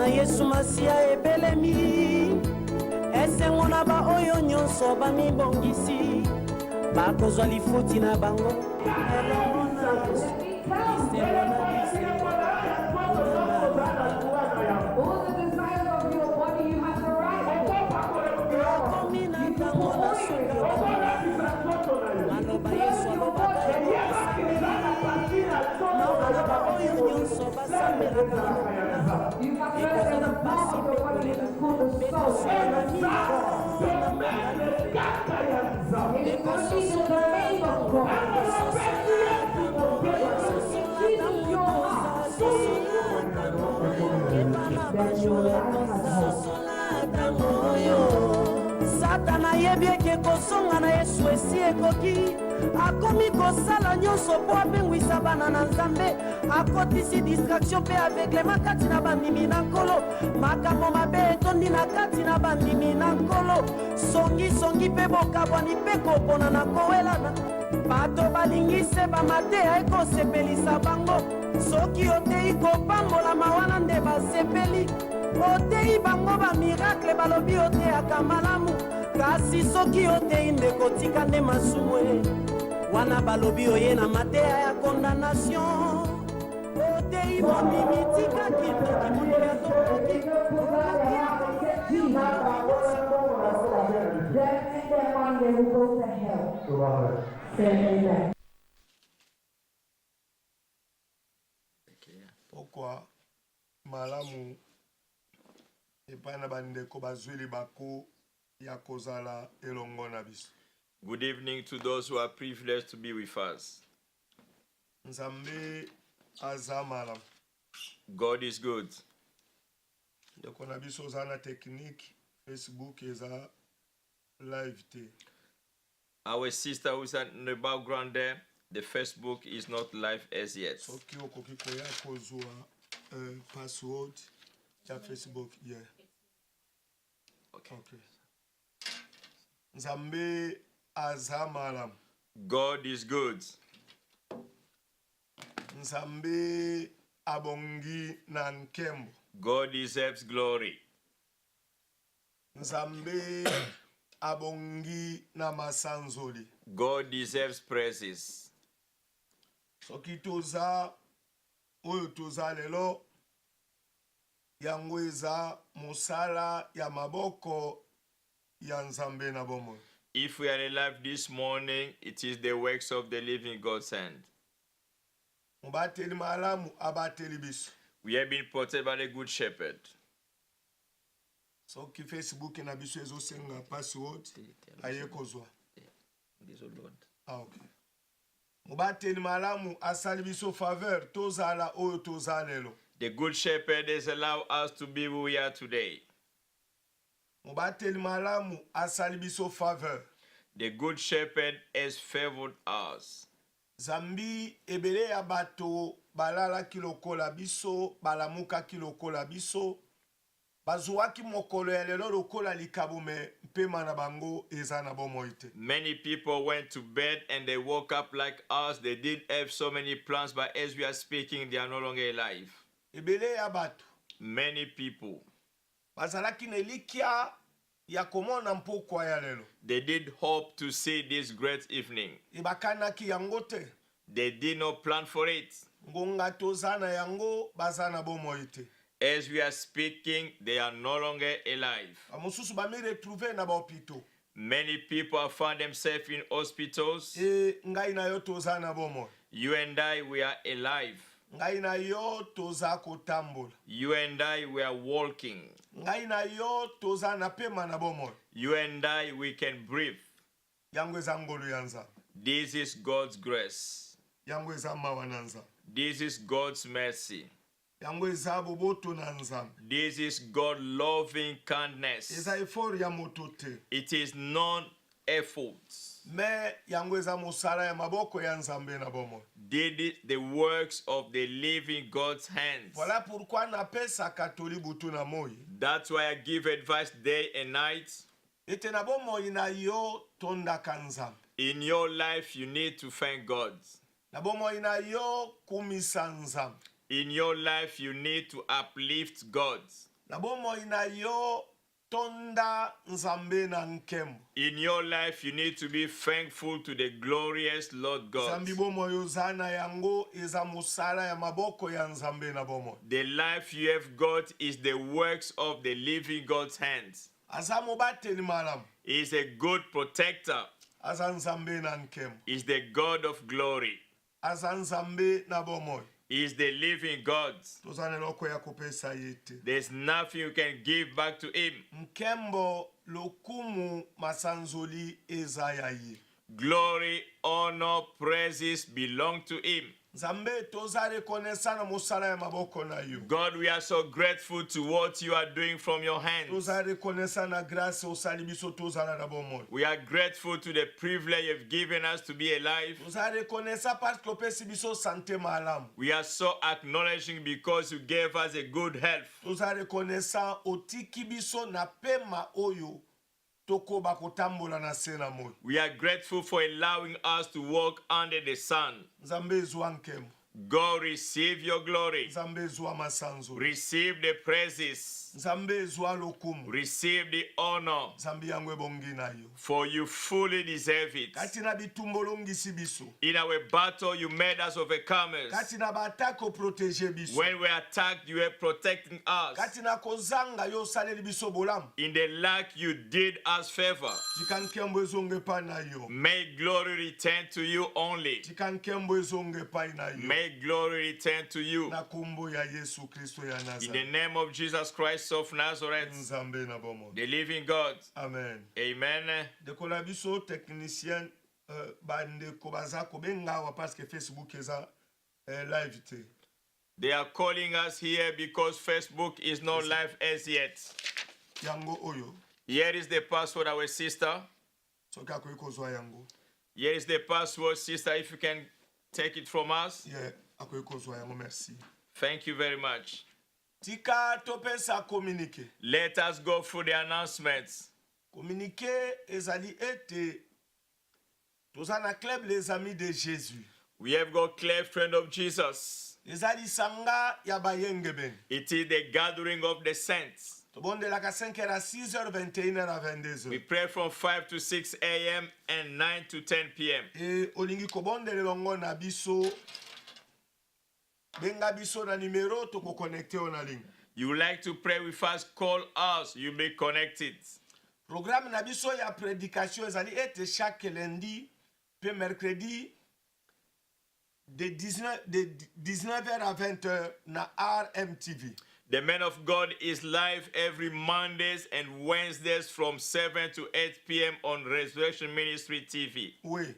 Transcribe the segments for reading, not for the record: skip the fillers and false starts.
Yesu Masia ebelemi esengo na ba oyo nyonso bamibongisi bakozwa lifuti na bango elongo na Yesu lisengo na lisengo. All the desires of your body you have the right akomi na ntango na suka aloba Yesu alobaka naona ba oyo nyonso basambelaka ekozala mpasi mpe kolela mpe koswana miko Satana yebi eke kosonga na Yesu esi ekoki akomi kosala nyonso po apengwisa bana na Nzambe akotisi distraction mpe aveglema kati na bandimi na nkolo makambo mabe etondi na kati na bandimi na nkolo songisongi mpe bokabwani mpe kopona na kowelana bato balingi se bamateya ekosepelisa bango soki oteyi kopambolama wana nde basepeli oteyi bango bamiracle balobi oteyaka malamu kasi soki oteyi nde kotika nde masumu wana balobi oye na mateya ya condamnation oteyi mondimi tikaki toki mondimi atokoki Pourquoi malamu epai na bandeko bazwili bako ya kozala elongo na biso. Good evening to those who are privileged to be with us. Nzambe aza malamu. God is good. Ndeko na biso zana technique Facebook eza live te. Our sister who's in the background there, the Facebook is not live as yet. Soki okoki koya kozwa password ya Facebook yeah. Okay. Nzambe aza malamu. God is good. Nzambe abongi na nkembo. God deserves glory. Nzambe abongi na masanzoli. God deserves praises. Soki toza oyo toza lelo yango eza mosala ya maboko ya Nzambe na bomo. If we are alive this morning, it is the works of the living God's hand. Mubateli malamu abateli biso. We have been protected by the Good Shepherd. Soki Facebook na biso ezo senga password ayekozwa. Okay. Mubateli malamu asali biso faveur tozala oyo tozalelo. The Good Shepherd has allowed us to be who we are today. Mubateli malamu asali biso faveur. The Good Shepherd has favored us. Zambi ebele ya bato balala kilokola biso balamuka kilokola biso bazuwaki mokolo ya lelo lokola likabume mpema na bango eza na bomoi te. Many people went to bed and they woke up like us. They did have so many plans, but as we are speaking, they are no longer alive. Ebele ya bato Many people, bazalaki nelikia ya komona mpokwa ya lelo. they did hope to see this great evening. Ibakanaki yango te. They did not plan for it. Ngonga tozana yango bazana bomoi te. As we are speaking, they are no longer alive. Amususu bami retrouver na bopito. Many people have found themselves in hospitals. Ngai na yo tozana bomoi. You and I, we are alive. Ngai na yo toza kotambola. You and I, we are walking. Ngai na yo tozana pema na bomoi. You and I, we can breathe. Yango eza ngolu ya Nzambe. This is God's grace. Yango eza mawa na Nzambe. This is God's mercy. Yango eza boboto na Nzambe. This is God's loving kindness. Eza effort ya moto te. It is non-effort. Me yango eza mosala ya maboko ya Nzambe na bomoi. Did it the works of the living God's hands. Voilà pourquoi napesa katoli butu na moi. That's why I give advice day and night. Ete na bomoi na yo tondaka Nzambe. In your life, you need to thank God. Na bomoi na yo kumisa Nzambe. In your life, you need to uplift God. na bomoi na yo tonda nzambe na nkembo. In your life, you need to be thankful to the glorious Lord God. Zambi bomoi ozana yango eza musala ya maboko ya nzambe na bomoi. The life you have got is the works of the living God's hands. Aza mobateli malamu. He is a good protector. Aza nzambe na nkembo. He is the God of glory. Aza nzambe na bomoi. He is the living God. Tozana loko ya kopesa yete. There's nothing you can give back to him. Nkembo lokumu masanzoli eza ya ye. Glory, honor, praises belong to him. Nzambe toza reconnaissant na musala ya maboko na yo. God, we are so grateful to what you are doing from your hands. Toza reconnaissant na grâce osali biso tozala na bomoi. We are grateful to the privilege you've given us to be alive. Toza reconnaissant parce que opesi biso santé malamu. We are so acknowledging because you gave us a good health. Toza reconnaissant otiki biso na pema oyo tokoba kotambola na se na moi. We are grateful for allowing us to walk under the sun. Nzambe ezwa nkembo. God, receive your glory. Nzambe ezwa masanzo. Receive the praises. Nzambe ezwa lokumu. Receive the honor. Nzambe yango ebongi na yo. For you fully deserve it. Kati na bitumbo longisi biso. In our battle, you made us overcomers. Kati na batake oprotege biso. When we attacked, you were protecting us. Kati na kozanga yo saleli biso bolamu. In the lack, you did us favor. Tika nkembo ezonge pa na yo. May glory return to you only. Tika nkembo ezonge pa na yo. May glory return to you. Na kumbo ya Yesu Kristo ya In the Nazareth. name of Jesus Christ of Nazareth, Nzambe na bomo. the living God. Amen. Amen. Deko na biso technicien bandeko baza kobengawa parce que Facebook eza live te. They are calling us here because Facebook is not live as yet. Yango oyo. Here is the password, our sister. Soki akoki kozwa yango. Here is the password, sister, if you can take it from us. Yeah, akoki kozwa yango, merci. Thank you very much. Tika topesa communiquer. Let us go through the announcements. Communiquer ezali ete toza na club les amis de Jésus. We have got clear friend of Jesus. Ezali sanga ya bayengeben. It is the gathering of the saints. Tobondelaka 5h à 6h, 21h à 22h. We pray from 5 to 6 a.m. and 9 to 10 p.m. Et olingi kobondele longo na biso benga biso na numero toko connecter on la ligne. You would like to pray with us, call us, you'll be connected. Programme na biso ya prédication ezali ete chaque lundi pe mercredi de 19h à 20h na RMTV. The man of God is live every Mondays and Wednesdays from 7 to 8 p.m. on Resurrection Ministry TV. Oui.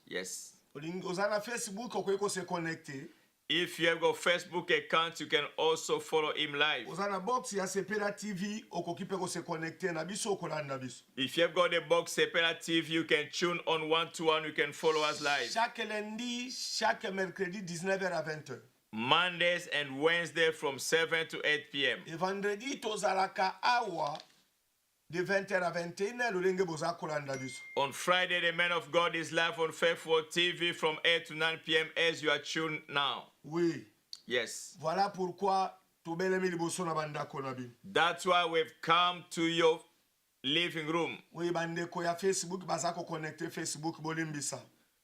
Yes. Olingi ozana Facebook okoki ko se connecter. If you have got Facebook account, you can also follow him live. Ozana box ya Sepera TV okoki pe ko se connecter na biso okolanda biso. If you have got a box Sepera TV, you can tune on 1-to-1. You can follow us live. Chaque lundi, chaque mercredi 19h à 20h. Mondays and Wednesday from 7 to 8 p.m. Et vendredi tozalaka awa de 20h à 21h lolenge boza kolanda biso. On Friday, the man of God is live on Faithful TV from 8 to 9 p.m. as you are tuned now. Oui. Yes. Voilà pourquoi tobelemi liboso na bandako na bino. That's why we've come to your living room. Oui, bandeko ya Facebook baza ko connecter Facebook bolimbisa.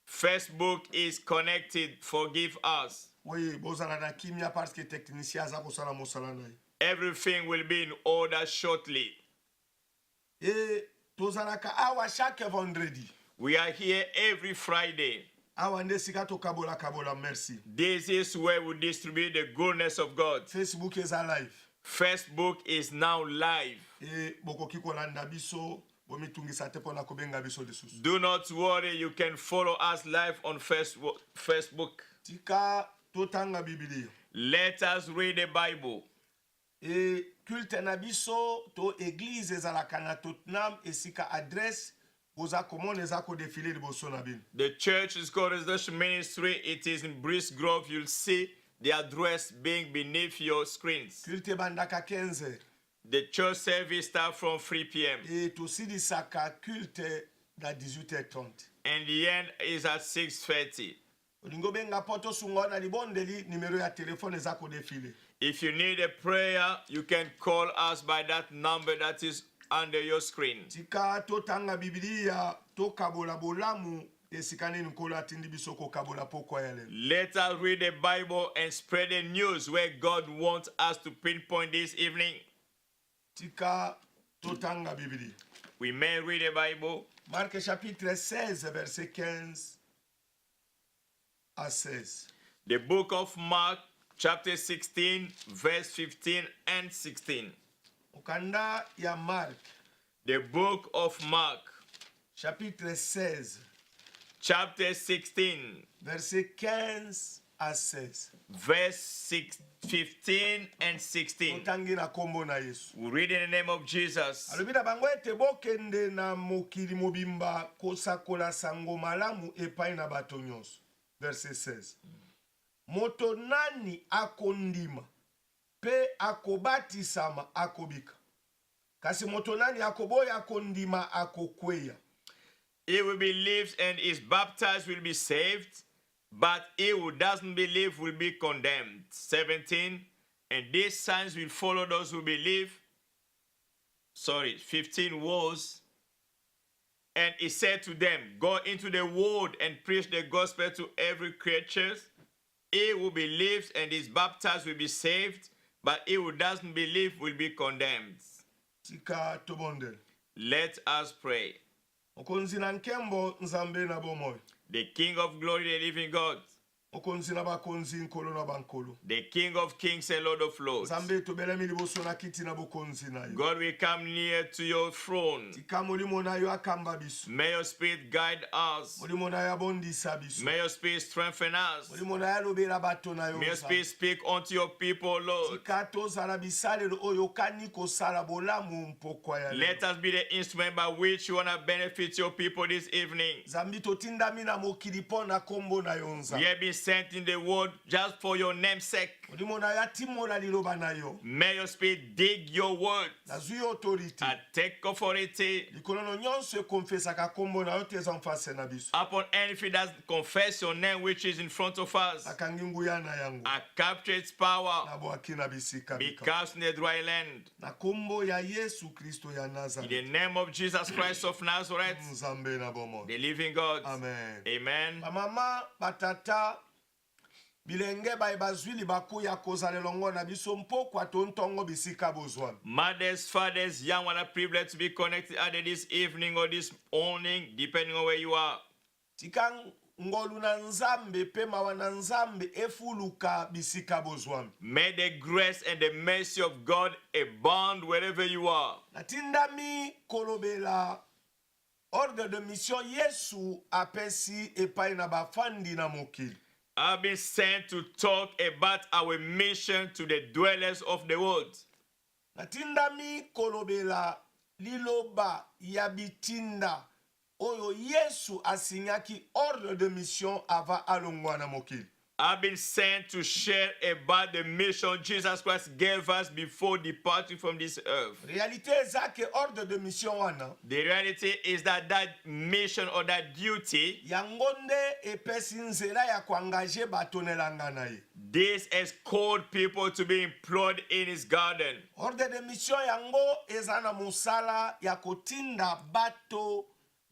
Facebook is connected. Forgive us. Oui, bozala na kimia parce que technicien aza kosala mosala na ye. Everything will be in order shortly. Et tozalaka awa chaque vendredi. We are here every Friday. Awa nde sika tokabola kabola, merci. This is where we distribute the goodness of God. Facebook eza live. Facebook is now live. Et bokoki kolanda biso bomitungisa te pona kobenga biso lisusu. Do not worry, you can follow us live on Facebook. Tika totanga Biblia. Let us read the Bible. Et culte na biso to église ezalaka na Tottenham esika adresse boza komona eza ko défiler liboso na bino. The church is called Resurrection Ministry. It is in Brice Grove. You'll see the address being beneath your screens. Culte bandaka 15h. The church service starts from 3 p.m. Et tosidisaka culte na 18h30. And the end is at 6:30. Olingo benga poto sunga na libondeli numero ya telefone eza ko défiler. If you need a prayer, you can call us by that number that is under your screen. tika totanga bibiliya tokabola bolamu esikane nkola atindi biso kokabola pokwa ya lelo. Let us read the Bible and spread the news where God wants us to pinpoint this evening. Tika totanga bibiliya. We may read the Bible. Marc chapitre 16 verset 15 à 16. The book of Mark, chapter 16, verse 15 and 16. Okanda ya Marc The book of Mark, chapitre 16 chapter 16, verset 15 à 16. verse 15 and 16. Totangi na kombo na Yesu. We read in the name of Jesus. Alobina bango ete bokende na mokili mobimba kosakola sango malamu epai na bato nyonso. Verset 16. Moto nani akondima pe akobatisama akobika. Kasi moto nani akoboya akondima akokweya. He who believes and is baptized will be saved, but he who doesn't believe will be condemned. 17. And these signs will follow those who believe. 15 was. And he said to them, go into the world and preach the gospel to every creature. He who believes and is baptized will be saved, but he who doesn't believe will be condemned. Tika tobondel. Let us pray. Okonzi na nkembo nzambe na bomoy. The King of glory, the living God, Okonzi na bakonzi nkolo na bankolo. the King of kings and Lord of lords. Nzambe tobelemi liboso na kiti na bokonzi na yo. God, we come near to your throne. Tika molimo na yo akamba biso. May your spirit guide us. Molimo na yo abondisa biso. May your spirit strengthen us. Molimo na yo alobela bato na yo. May your spirit speak unto your people, Lord. Tika tozala bisalelo oyo okani kosala bolamu mpokwa ya Let lelo. us be the instrument by which you want to benefit your people this evening. Zambi totindami na mokili mpo na kombo na yo We nzambe. have been sent in the world just for your name's sake. Molimo na yo atimola liloba na yo. May your spirit dig your word Nazwi autorité. and take authority Likolono nyonso ekonfesaka kombo na yo teza mfase na biso. upon anything that confess your name which is in front of us. Akangi nguya na yango. And capture its power. Na bwaki na bisika Be bika. cast in the dry land. Na kombo ya Yesu Kristo ya In the Nazareth. name of Jesus Christ of Nazareth, Nzambe na bomo. the living God. Amen. Amen. Bamama, batata, bilenge baye bazwili bakuya kozala elongo na biso mpokwa tontongo bisika bozwami. Mothers, fathers, young one are privileged to be connected either this evening or this morning, depending on where you are. Tika ngolu na nzambe pe mawa na nzambe efuluka bisika bozwami. May the grace and the mercy of God abound wherever you are. Natindami kolobela ordre de mission Yesu apesi epai na bafandi na mokili. I've been sent to talk about our mission to the dwellers of the world. Natindami kolobela liloba ya bitinda oyo Yesu asinyaki ordre de mission ava alongwa na mokili. I've been sent to share about the mission Jesus Christ gave us before departing from this earth. Realite zake ordre de mission wana The reality is that mission or that duty, yangonde epesi nzela ya kuangaje batonelanga na ye. this has called people to be employed in his garden. Ordre de mission yango eza na musala ya kotinda bato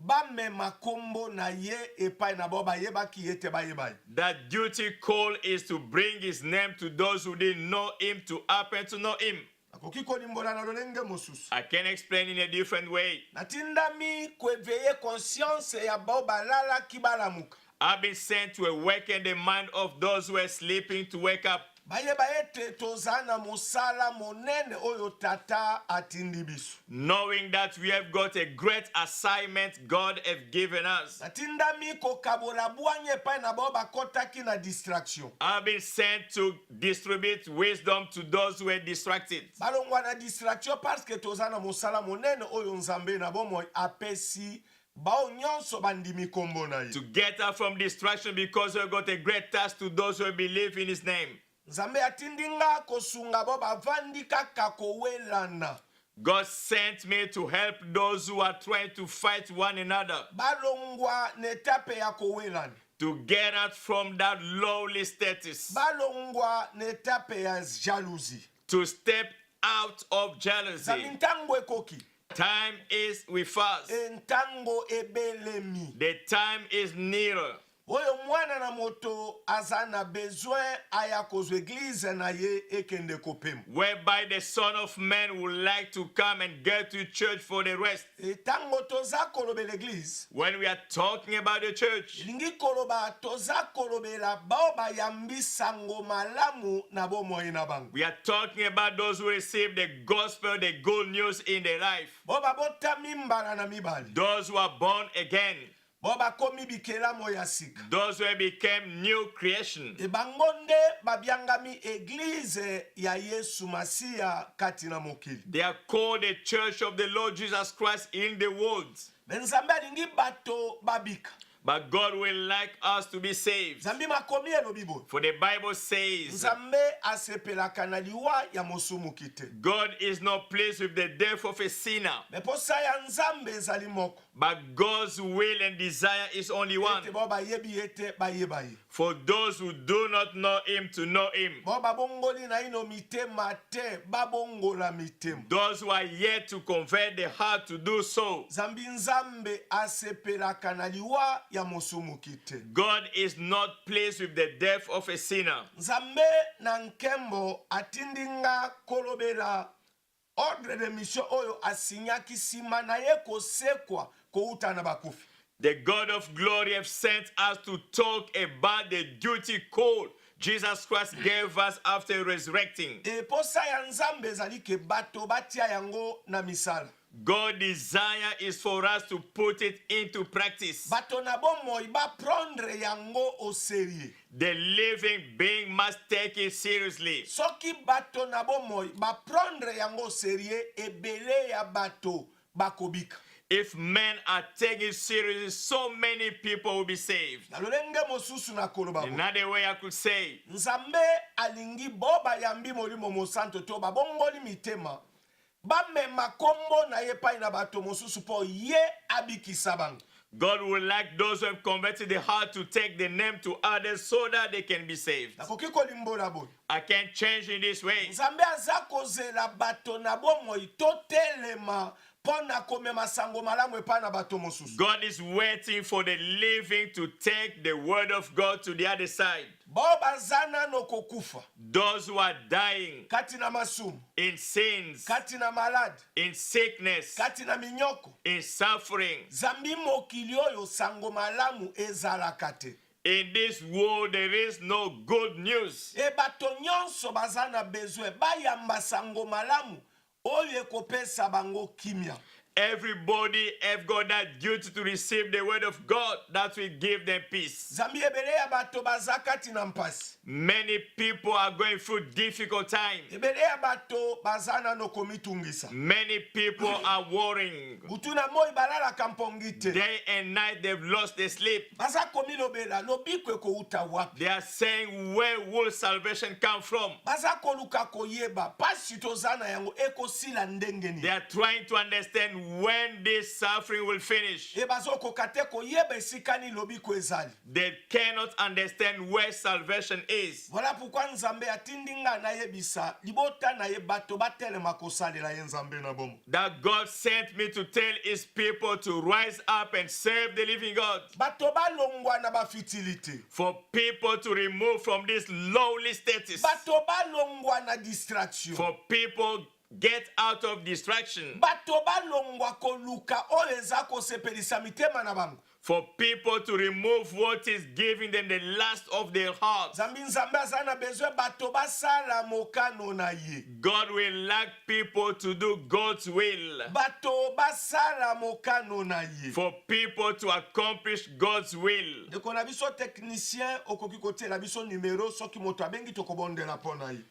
bamema kombo na ye epai na bo bayebaki ye te bayeba ye. That duty call is to bring his name to those who didn't know him to happen to know him. Akoki kolimbola na lolenge mosusu. I can explain in a different way. Natindami kweveye conscience ya bo balala kibalamuka. I've been sent to awaken the mind of those who are sleeping to wake up. Bayeba ete tozana musala monene oyo tata atindi biso. Knowing that we have got a great assignment God has given us. Natindami kokabola bwanye epai na bo bakotaki na distraction. I've been sent to distribute wisdom to those who are distracted. Balongwa na distraction parce que tozana musala monene oyo nzambe na bomo apesi bao nyonso bandimi kombo na ye. To get us from distraction because we've got a great task to those who believe in his name. Nzambe atindinga kosunga bo bavandi kaka kowelana. God sent me to help those who are trying to fight one another. Balongwa n'etape ya kowelana. to get out from that lowly status, balongwa na etape ya jalousie. to step out of Zambi jealousy. ntango ekoki, Time is with us. ntango ebelemi. The time is nearer. Oyo mwana na moto aza na besoin aya kozwa église na ye ekende kopema. Whereby the Son of Man would like to come and get to church for the rest. Ntango toza kolobela église, When we are talking about the church, lingi koloba toza kolobela bao bayambi sango malamu na bomoi na bango. we are talking about those who receive the gospel, the good news in their life. Bo babotami mbala na mibali. Those who are born again. Bo bakomi bikelamo ya sika. Those who became new creation. Bango nde babiangami église ya Yesu Masiya kati na mokili. They are called the church of the Lord Jesus Christ in the world. Nzambe alingi bato babika. But God will like us to be saved. Nzambi makomi elobi boye. For the Bible says, Nzambe asepelaka na liwa ya mosumu kite. God is not pleased with the death of a sinner. Meposa ya Nzambe ezali moko. But God's will and desire is only one. Ete bo bayebi ete bayeba ye. For those who do not know him to know him. Bo babongoli na ino mitema te, babongola mitema. Those who are yet to convert the heart to do so. Zambi Nzambe asepelaka na liwa ya mosumu kite. God is not pleased with the death of a sinner. Nzambe na nkembo atindinga kolobela ordre de mission oyo asinyaki sima na ye kosekwa kouta na bakufi. The God of glory have sent us to talk about the duty code Jesus Christ gave us after resurrecting. Posa ya Nzambe ezali ke bato batia yango na misala. God's desire is for us to put it into practice. Bato na bomoi ba prendre yango au sérieux. The living being must take it seriously. Soki bato na bomoi ba prendre yango au sérieux, ebele ya bato bakobika. If men are taking it seriously, so many people will be saved. Na lolenge mosusu na koloba. Another way I could say, Nzambe alingi boba yambi molimo mosanto to babongoli mitema. Ba mema kombo na ye pai na bato mosusu po ye abikisa bango. God would like those who have converted the heart to take the name to others so that they can be saved. Nakoki kolimbola boy. I can't change in this way. Nzambe aza kozela bato na bomoi totelema pona komema sango malamu epa na bato mosusu. God is waiting for the living to take the word of God to the other side. Bo bazana no kokufa. Those who are dying Kati na masumu. in sins, Kati na malade. in sickness, Kati na minyoko. in suffering. Zambi mokili oyo sango malamu ezalaka te. In this world, there is no good news. E bato nyonso bazana besoin bayamba sango malamu oyo ekopesa bango kimia. Everybody have got that duty to receive the word of God that will give them peace. Zambi ebele ya bato bazakati na mpasi. Many people are going through difficult times. Ebele ya bato bazana no komitungisa. Many people are worrying. Butuna moi balala kampongite. Day and night they've lost their sleep. Baza komi lobela lobikwe ko uta wapi. They are saying, where will salvation come from? Baza koluka koyeba pasi tozana yango ekosila ndengeni. They are trying to understand when this suffering will finish. E bazoko kate koyeba esikani lobiko ezali. They cannot understand where salvation is. Voilà pourquoi Nzambe atindinga na yebisa libota na ye bato batelema kosalela ye Nzambe na bomo. That God sent me to tell his people to rise up and serve the living God. Bato balongwa na bafitilite. For people to remove from this lowly status. Bato balongwa na distraction. For people get out of distraction. Bato balongwa koluka oyo eza kosepelisa mitema na bango. For people to remove what is giving them the lust of their hearts. Zambi Nzambe azana besoin bato basala mokano na ye. God will like people to do God's will. Bato basala mokano na ye. For people to accomplish God's will. Deko na biso technicien okoki kotiela biso numero soki moto abengi tokobondela pona ye.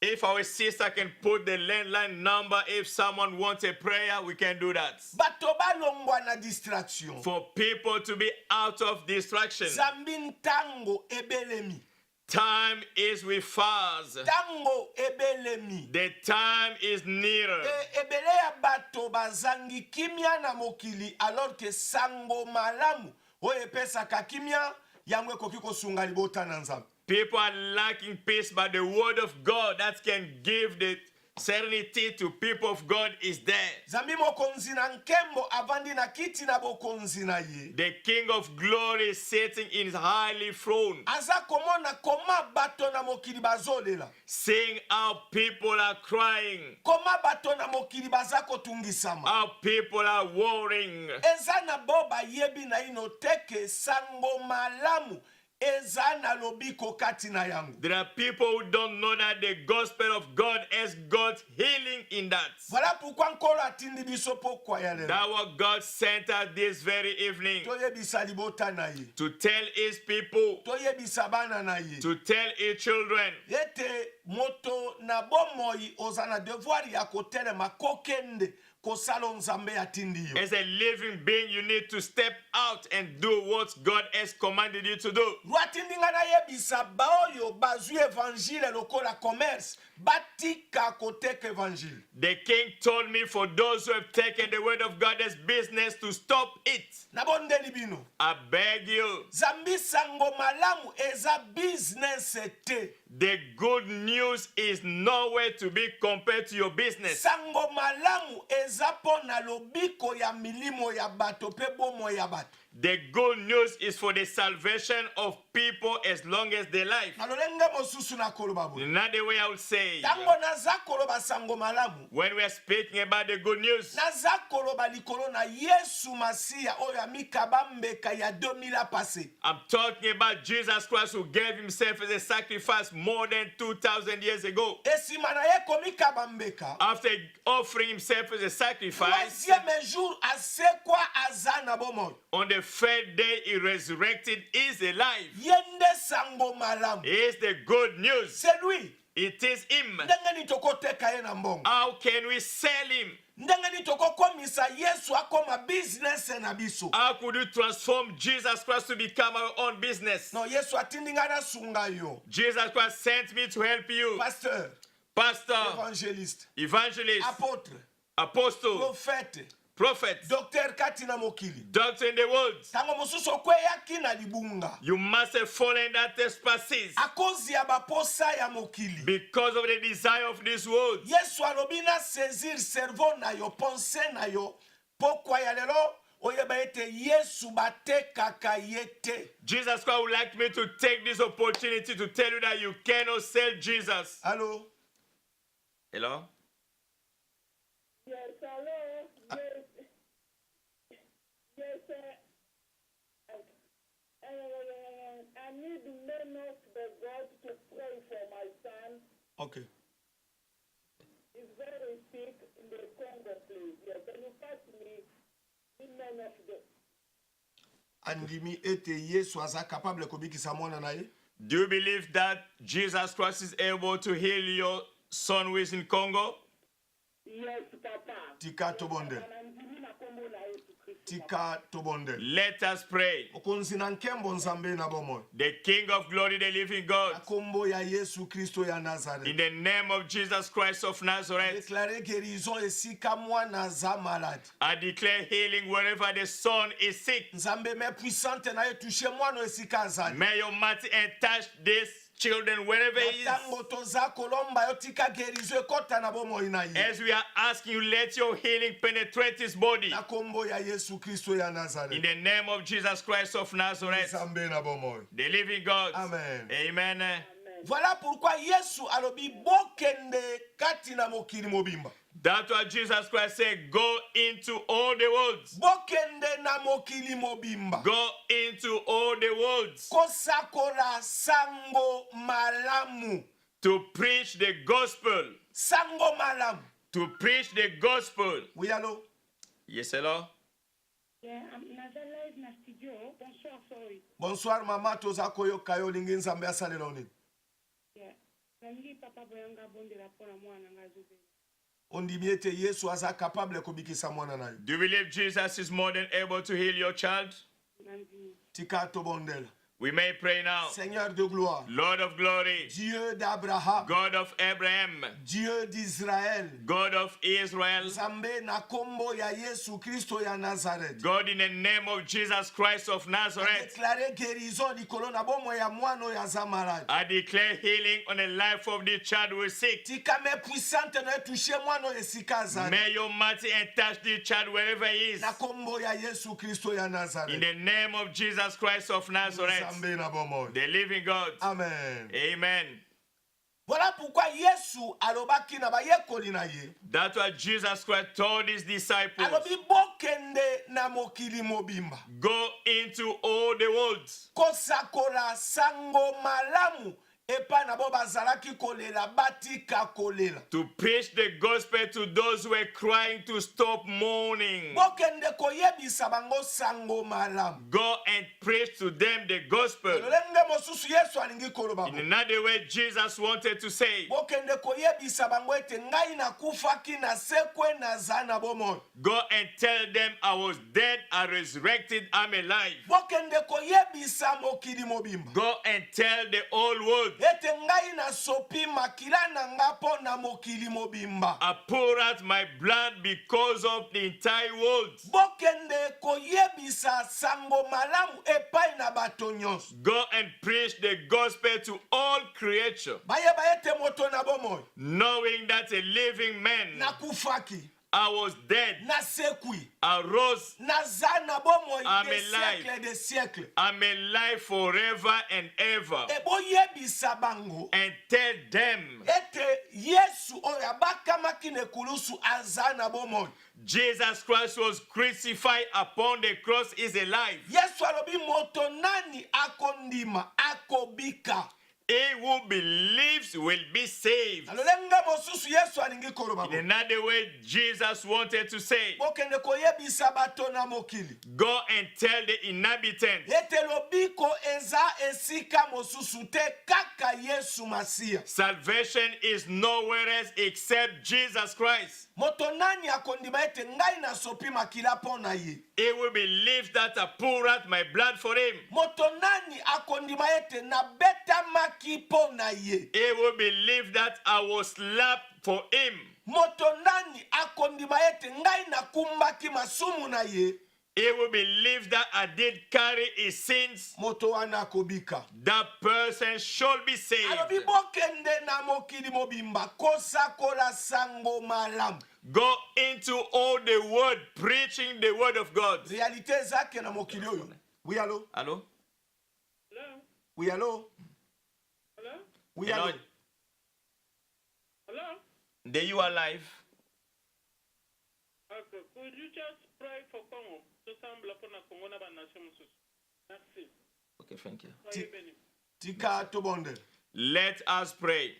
If our sister can put the landline number, if someone wants a prayer, we can do that. Bato balongwa na distraction. For people to be out of distraction. Zambi ntango ebelemi. Time is with us. Tango ebelemi. The time is nearer. Ebele ya bato bazangi kimia na mokili alors que sango malamu oyo epesaka kimia yango ekoki kosunga libota na Nzambe. People are lacking peace, but the word of God that can give the serenity to people of God is there. Zambi mokonzi na nkembo avandi na kiti na bokonzi na ye. The King of Glory is sitting in his highly throne, Aza komona koma bato na mokili bazolela. seeing how people are crying, Koma bato na mokili baza kotungisama. how people are worrying. Eza na boba yebi na ino teke sango malamu. Eza na lobiko kati na yangu. There are people who don't know that the gospel of God has got healing in that. Voilà pourquoi nkolo atindi biso pokwa ya lelo. That what God sent us this very evening Toyebisa libota na ye. to tell his people, Toyebisa bana na ye. to tell his children, Yete moto na bomoi ozana devoir ya kotelema kokende kosalo Nzambe atindi yo. as a living being, you need to step out and do what God has commanded you to do. Lwatindi nga na yebisa baoyo bazwi evangile lokola commerce batika koteka evangile. The king told me for those who have taken the word of God as business to stop it. Nabondeli bino. I beg you. Zambi sango malamu eza business te. The good news is nowhere to be compared to your business. Sango malamu eza pona lobiko ya milimo ya bato pe bomo ya bato. The good news is for the salvation of people as long as they live. Nalolenge mosusu na koloba bo. Another way I would say, Tango naza koloba sango malamu. when we are speaking about the good news, Naza koloba likolo na Yesu Masia oyo amikaba mbeka ya 2000 a passé. I'm talking about Jesus Christ who gave himself as a sacrifice more than 2,000 years ago. Esima na ye komikaba mbeka. After offering himself as a sacrifice, Troisième jour asekwa azana bomo. on the third day he resurrected, is alive. Yende sango malamu. Is the good news. C'est lui. It is him. Ndenge ni tokoteka ye na mbongo. How can we sell him? Ndenge ni tokokomisa Yesu akoma business na biso. How could you transform Jesus Christ to become our own business? No, Yesu atindinga na sunga yo. Jesus Christ sent me to help you. Pasteur, Pastor, évangéliste, evangelist, apôtre, apostle, prophète, prophet, docteur kati na mokili. doctor in the world. Tango mosusu okweyaki na libunga. You must have fallen that trespasses Akozi ya baposa ya mokili. because of the desire of this world. Yesu alobi na saisir cerveau na yo, pensée na yo. Pokwa ya lelo, oyeba ete Yesu batekaka yete. Jesus Christ would like me to take this opportunity to tell you that you cannot sell Jesus. Allô? Hello? Yes, hello. Yes, yes, I need men of the God to pray for my son. Okay. He's very sick in the Congo, please. Yes, can you pass me the men of the... Andimi ete Yesu aza capable kobikisa mwana na ye? Do you believe that Jesus Christ is able to heal your son who is in Congo? Yes, Papa. Tika tobonde. Anandimi na Congo na Yesu Kristo. Tika tobonde. Let us pray. Okonzi na nkembo Nzambe na bomoyo. The King of Glory, the living God, Akombo ya Yesu Kristo ya in Nazareth. the name of Jesus Christ of Nazareth, Déclarer guérison esika mwana za malade. I declare healing wherever the son is sick. Nzambe me puissante na ye touche mwana esika azali. May your mighty hand touch this children wherever he is. Tango toza kolomba yo tika guérison ekota na bomoyo na ye. As we are asking you, let your healing penetrate his body. Na kombo ya Yesu Kristo ya In Nazareth. the name of Jesus Christ of Nazareth, Nzambe na bomoyo. the living God. Amen. Amen. Voilà pourquoi Yesu alobi bokende kati na mokili mobimba. That's what Jesus Christ said. Go into all the worlds. Bokende na mokili mobimba. Go into all the worlds Kosakola sango malamu. to preach the gospel. Sango malamu. To preach the gospel. Oui, allô? Yes, hello? Yeah, naza live na studio. Bonsoir, sorry. Bonsoir, mama. Toza koyoka yo lingi Nzambe asalela nini? Yeah. Nangi papa boyanga bonde la pona mwana ngazobe. Ondimi ete Yesu aza capable kobikisa mwana na yo. Do you believe Jesus is more than able to heal your child? Nandimi. Tika tobondela. We may pray now. Seigneur de gloire, Lord of glory, Dieu d'Abraham, God of Abraham, Dieu d'Israël, God of Israel, Nzambe na kombo ya Yesu Kristo ya Nazareth. God in the name of Jesus Christ of Nazareth, Déclarer guérison likolo na bomo ya mwana oyo aza malade. I declare healing on the life of the child who is sick. Tika me puissante na toucher mwana oyo esika azali. May your mighty and touch the child wherever he is. Na kombo ya Yesu Kristo ya In Nazareth. the name of Jesus Christ of Nazareth, Nzambe na bomo. the living God. Amen. Amen. Voilà pourquoi Yesu alobaki na bayekoli na ye. That's what Jesus Christ told his disciples. Alobi bokende na mokili mobimba. Go into all the world. Kosakola sango malamu epa na bo bazalaki kolela batika kolela. To preach the gospel to those who were crying to stop mourning. Bokende koyebisa bango sango malamu. Go and preach to them the gospel. Lolenge mosusu Yesu alingi koloba. In another way, Jesus wanted to say, Bokende koyebisa bango ete ngai nakufaki na sekwe na zana bomo. go and tell them I was dead, I resurrected, I'm alive. Bokende koyebisa mokili mobimba. Go and tell the whole world, Ete ngai na sopi makila na ngapo na mokili mobimba. I pour out my blood because of the entire world. Bokende koyebisa sango malamu epai na bato nyonso. Go and preach the gospel to all creation, Bayeba ete moto na bomoyi. knowing that a living man, Nakufaki. I was dead, Na sekwi. arose, Na zana bomoyi I'm de alive. siècle de siècle. I'm alive forever and ever. Ebo yebisa bango. And tell them, Ete Yesu oyo abakamaki nekulusu azana bomoyi. Jesus Christ was crucified upon the cross, is alive. Yesu alobi moto nani akondima akobika. He who believes will be saved. Alolenga mosusu Yesu alingi koloba. In another way, Jesus wanted to say, Bokende koyebisa bato na mokili. go and tell the inhabitants, Ete lobiko eza esika mosusu te kaka Yesu Masia. salvation is nowhere else except Jesus Christ. Moto nani akondima ete ngai na sopi makila pona ye. He will believe that I pour out my blood for him. Moto nani akondima ete na beta maki pona ye. He will believe that I was slapped for him. Moto nani akondima ete ngai na kumbaki masumu na ye. He will believe that I did carry his sins. Moto wana akobika. That person should be saved. Alobi bokende na mokili mobimba kosakola sango malamu. Go into all the world preaching the word of God. Realite zake na mokili oyo. Oui allo? Hello? Hello? Oui allo? Hello? Oui Hello? allo? Hello? There you are live. Okay. Could you just pray for Congo? Tout semble pour la Congo na ba nation mosusu. Merci. Okay, thank you. Soyez bénis. Tika tobonde. Let us pray.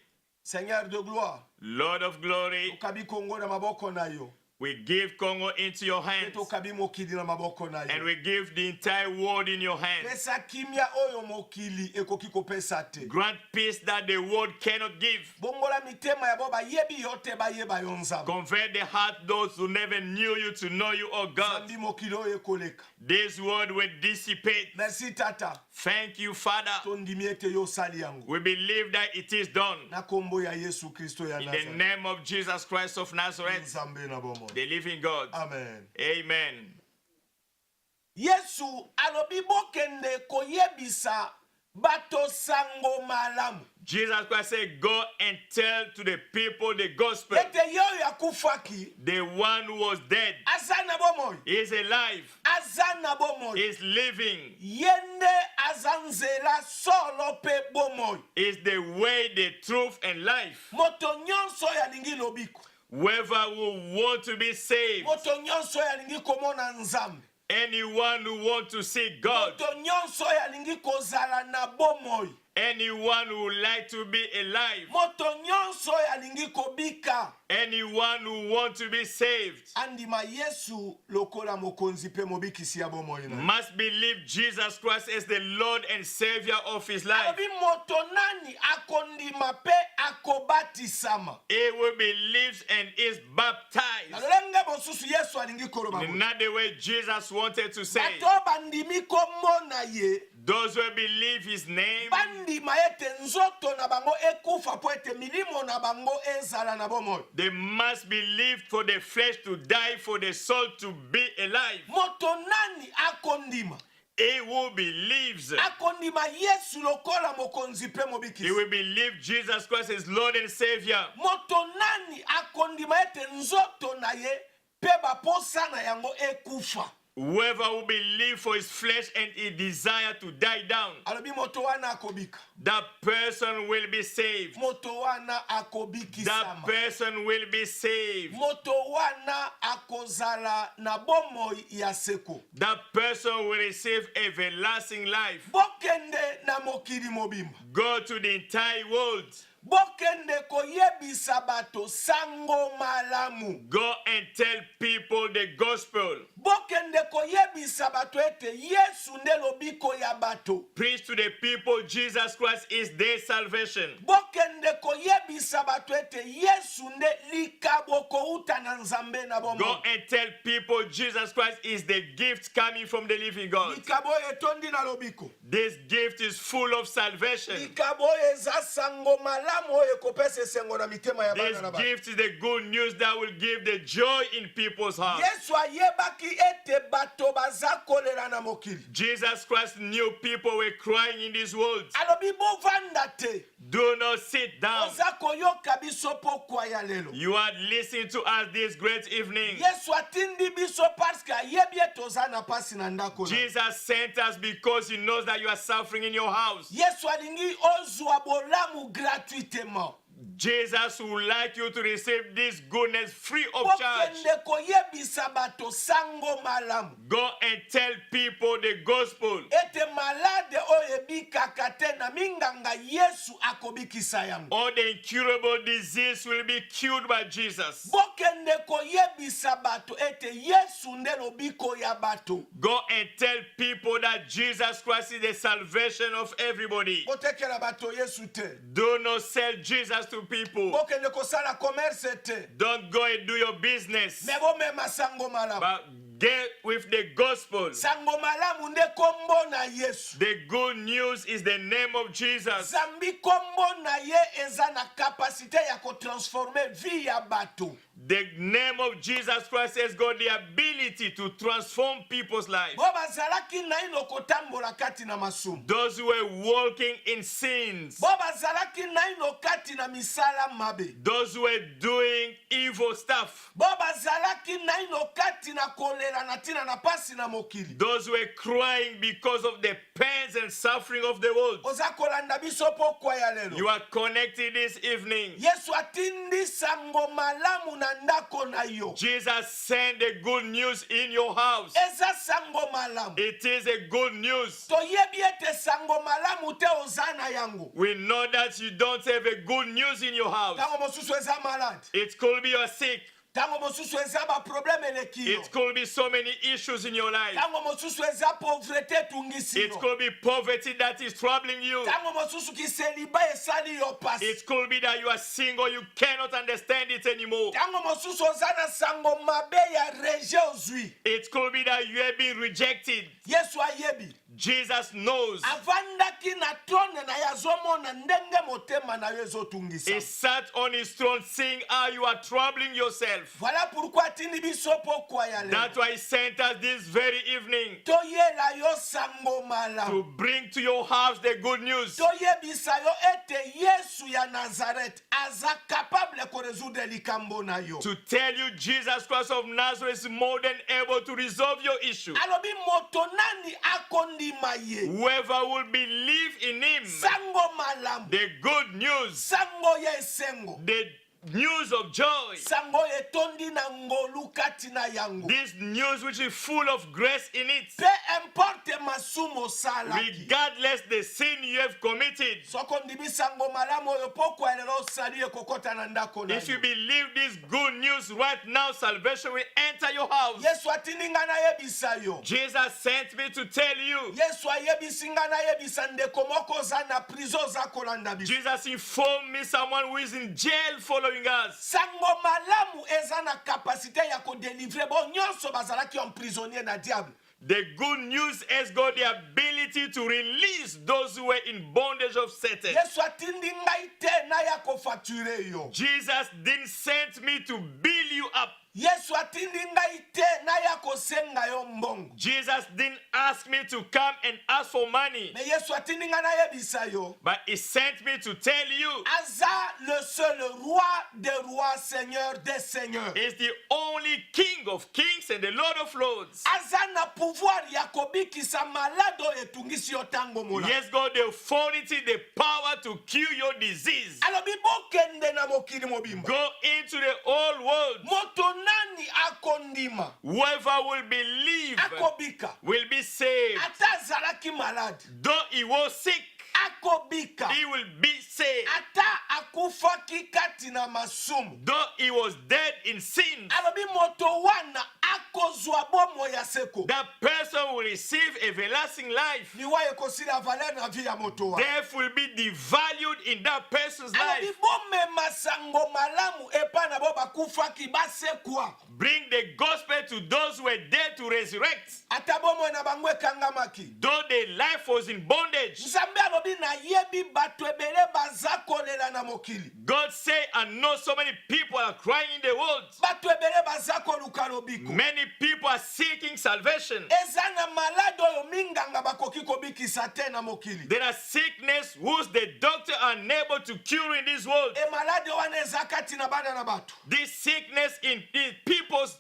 Seigneur de gloire. Lord of glory, Okabi Kongo na maboko na yo. we give Congo into your hands. Okabi mokili na maboko na And yo. we give the entire world in your hands. Pesa kimia oyo mokili ekoki kopesa te. Grant peace that the world cannot give. Bongola mitema ya bo bayebi yote bayeba yo nzambe. Convert the heart those who never knew you to know you, oh God. Zambi mokili oyo ekoleka. This world will dissipate. Merci tata. Thank you, Father. Tondimi ete yo sali yango. We believe that it is done. Na kombo ya Yesu Kristo ya In the Nazareth. name of Jesus Christ of Nazareth, Nzambe na bomo. the living God. Amen. Amen. Yesu alobi bokende koyebisa bato sango malamu. Jesus Christ said, go and tell to the people the gospel. Ete yo yakufaki The one who was dead azana bomoyi. is alive, Azana bomoyi. is living, Yende azanzela solo pe bomoyi. is the way, the truth, and life. Moto nyonso yalingi lobiko. Whoever will want to be saved, Moto nyonso yalingi komona nzambe. anyone who wants to see God, Moto nyonso yalingi kozala na bomoyi. anyone who would like to be alive, Moto nyonso yalingi kobika. anyone who wants to be saved, Andima Yesu lokola mokonzi pe mobikisi ya bomoyi na. must believe Jesus Christ as the Lord and Savior of his life. Alobi moto nani akondima pe akobatisama. He will believe and is baptized. Nalolenge mosusu Yesu alingi koloba. In another way, Jesus wanted to say, Bato bandimi komona ye. Those who believe his name, bandima ete nzoto na bango ekufa po ete milimo na bango ezala na bomoi. they must believe for the flesh to die, for the soul to be alive. Moto nani akondima? He who believes, Akondima Yesu lokola mokonzi pe he mobikisi. will believe Jesus Christ is Lord and Savior. Moto nani akondima ete nzoto na ye pe baposa na yango ekufa. Whoever will believe for his flesh and he desire to die down, Alobi moto wana akobika. that person will be saved. Moto wana akobiki That sama. person will be saved. Moto wana akozala na bomoi ya seko. That person will receive everlasting life. Bokende na mokili mobimba. Go to the entire world. Bokende koyebisa bato sango malamu. Go and tell people the gospel. Bokende koyebisa bato ete Yesu nde lobiko ya bato. Preach to the people Jesus Christ is their salvation. Bokende koyebisa bato ete Yesu nde likabo kouta na nzambe na Go bomo. and tell people Jesus Christ is the gift coming from the living God. Likabo etondi na lobiko. This gift is full of salvation. Likabo eza sango malamu oyo ekopesa esengo na mitema ya This bana na bato. gift is the good news that will give the joy in people's hearts. Yesu ayebaki ete bato baza kolera na mokili. Jesus Christ knew people were crying in this world. Alobi bovanda te. Do not sit down. Oza koyoka biso pokwa ya lelo. You are listening to us this great evening. Yesu atindi biso parce que ayebi ete oza na pasi na ndako na. Jesus sent us because he knows that you are suffering in your house. Yesu alingi ozwa bolamu gratuitement. Jesus would like you to receive this goodness free of charge. Bokende koyebisa bato sango malamu. Go and tell people the gospel. Ete malade oyo ebikaka te na minganga Yesu akobikisa yango. All the incurable disease will be cured by Jesus. Bokende koyebisa bato ete Yesu nde lobiko ya bato. Go and tell people that Jesus Christ is the salvation of everybody. Botekela bato Yesu te. Do not sell Jesus to people. Bokende kosala commerce te. Don't go and do your business. Me bomema sango malamu. But get with the gospel. Sango malamu nde kombo na Yesu. The good news is the name of Jesus. Zambi kombo na ye eza na kapasite ya kotransforme vie ya bato. The name of Jesus Christ has got the ability to transform people's lives. Bo bazalaki na ino kotambola kati na masumu. Those who were walking in sins. Bo bazalaki na ino kati na misala mabe. Those who were doing evil stuff. Bo bazalaki na ino kati na kolera na tina na pasi na mokili. Those who were crying because of the pains and suffering of the world. Oza kolanda biso pokwa ya lelo. You are connected this evening. Yesu atindi sango malamu na ndako na yo. Jesus sent the good news in your house. Eza sango malamu. It is a good news. Toyebi ete sango malamu te ozana yango. We know that you don't have a good news in your house. Tango mosusu eza malade. It could be you're sick. Tango mosusu eza ba problème eleki yo. It could be so many issues in your life. Tango mosusu eza pauvreté tungisi It yo. could be poverty that is troubling you. Tango mosusu kiseliba esali yo pasi. It could be that you are single, you cannot understand it anymore. Tango mosusu ozana sango mabe ya reje ozwi. It could be that you have been rejected. Yesu ayebi. Jesus knows. Avandaki na trone na yazomona ndenge motema na yo ezotungisa. He sat on his throne seeing how you are troubling yourself. Voilà pourquoi atindi biso pokwa ya lelo. That's why he sent us this very evening Toyela yo sango malamu. to bring to your house the good news. Toyebisa yo ete Yesu ya Nazareth aza capable koresoudre likambo na yo. To tell you Jesus Christ of Nazareth is more than able to resolve your issue. Alobi moto nani akondima ye. Whoever will believe in him, Sango malamu. the good news, Sango ye sengo. the news of joy, Sango ye tondi na ngolu kati na yango. this news which is full of grace in it, Pe importe masumo salaki. regardless the sin you have committed. Soko ndibi sango malamu oyo pokwa elelo saliye kokota na ndako na If you yo. believe this good news right now, salvation will enter your house. Yesu atininga na yebisa yo. Jesus sent me to tell you. Yesu ayebisinga na yebisa ndeko moko za na prison za kolanda biso. Jesus informed me someone who is in jail following us. Sango malamu eza na kapasite ya kodelivre bo nyonso bazalaki en prisonnier na diable. The good news has got the ability to release those who were in bondage of Satan. Yesu atindi ngai te na ya kofacture yo. Jesus didn't send me to build you up. Yesu atindi ngai te na ya kosenga yo mbongo. Jesus didn't ask me to come and ask for money. Me Yesu atindi ngai na yebisa yo. But he sent me to tell you Aza le seul roi des rois, seigneur des seigneurs. he's the only King of kings and the Lord of lords. Aza na pouvoir ya kobikisa malado etungisi yo tango mola. He has got the authority, the power to cure your disease. Alobi bokende na mokili mobimba. Go into the old world. Moto nani akondima Whoever will believe akobika. will be saved. Ata zalaki malade Though he was sick, akobika. he will be saved. Ata akufaki kati na masumu. Though he was dead in sin, Alobi moto wana akozwa bomo ya seko. that person will receive everlasting life. Liwaye kosila valeur na vie ya moto wana. Death will be devalued in that person's Alobi life. bome masango malamu epa na bo bakufaki basekwa. Bring the gospel to those who were dead to resurrect. Ata bomo na bango ekangamaki. Though their life was in bondage, Nzambe alobi na yebi bato ebele baza kolela na mokili. God say, I know so many people are crying in the world. Bato ebele baza koluka lobiko. Many people are seeking salvation. Eza na malade oyo minganga bakoki kobikisa te na mokili. There are sickness whose the doctor are unable to cure in this world. E malade wana eza kati na bana na bato. This sickness in people's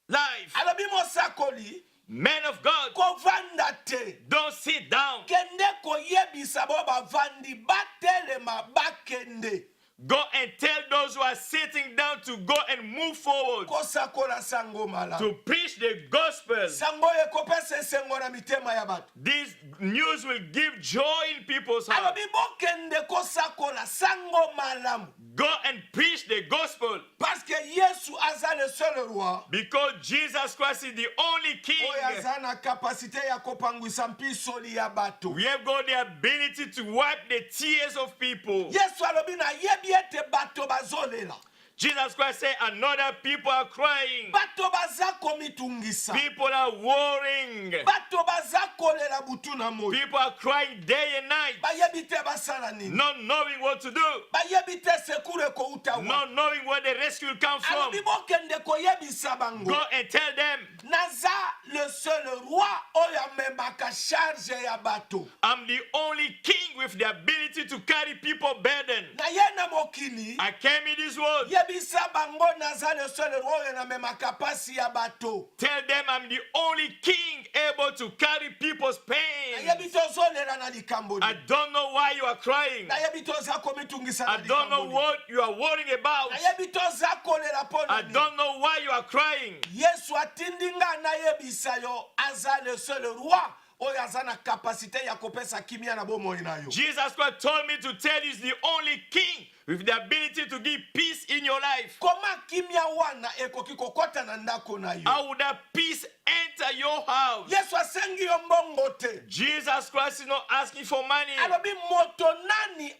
life. Alobi mosakoli Men of God, kovanda te. don't sit down. Kende koyebisa bo bavandi batelema bakende. Go and tell those who are sitting down to go and move forward Kosakola sango mala. to preach the gospel. Sango ekopesa esengo na mitema ya bato. This news will give joy in people's hearts. Alobi bokende kosakola sango malamu. Go and preach the gospel Parce que Yesu aza le seul roi. because Jesus Christ is the only King. Oyo aza na kapasite ya kopangwisa mpisoli ya bato. We have got the ability to wipe the tears of people. Yesu alobi na yebi ete bato bazolela. Jesus Christ said, another people are crying. Bato baza komitungisa. People are worrying. Bato baza kolela butu na moi. People are crying day and night, Bayebi te basala nini. not knowing what to do, Bayebi te sekure ko uta wa. not knowing where the rescue will come from. Alobi bokende koyebisa bango. Go and tell them, Naza le seul roi oyo amemaka charge ya bato. I'm the only king with the ability to carry people burden. Na ye na mokili. I came in this world. Yebisa bango naza le seul roi oyo namemaka pasi ya bato. Tell them I'm the only king able to carry people's pain. Nayebi tozolela na likambo I ni. don't know why you are crying. Nayebi toza komitungisa na I don't know likambo ni. what you are worrying about. Nayebi toza kolela pona I ni. don't know why you are crying. Yesu atindi nga nayebisa yo aza le seul roi oyo aza na kapasite ya kopesa kimia na bomoi na yo. Jesus Christ told me to tell you he's the only king with the ability to give peace in your life. Koma kimia wana ekoki kokota na ndako na yo. How would that peace enter your house? Yesu asengi yo mbongo te. Jesus Christ is not asking for money. Alobi moto nani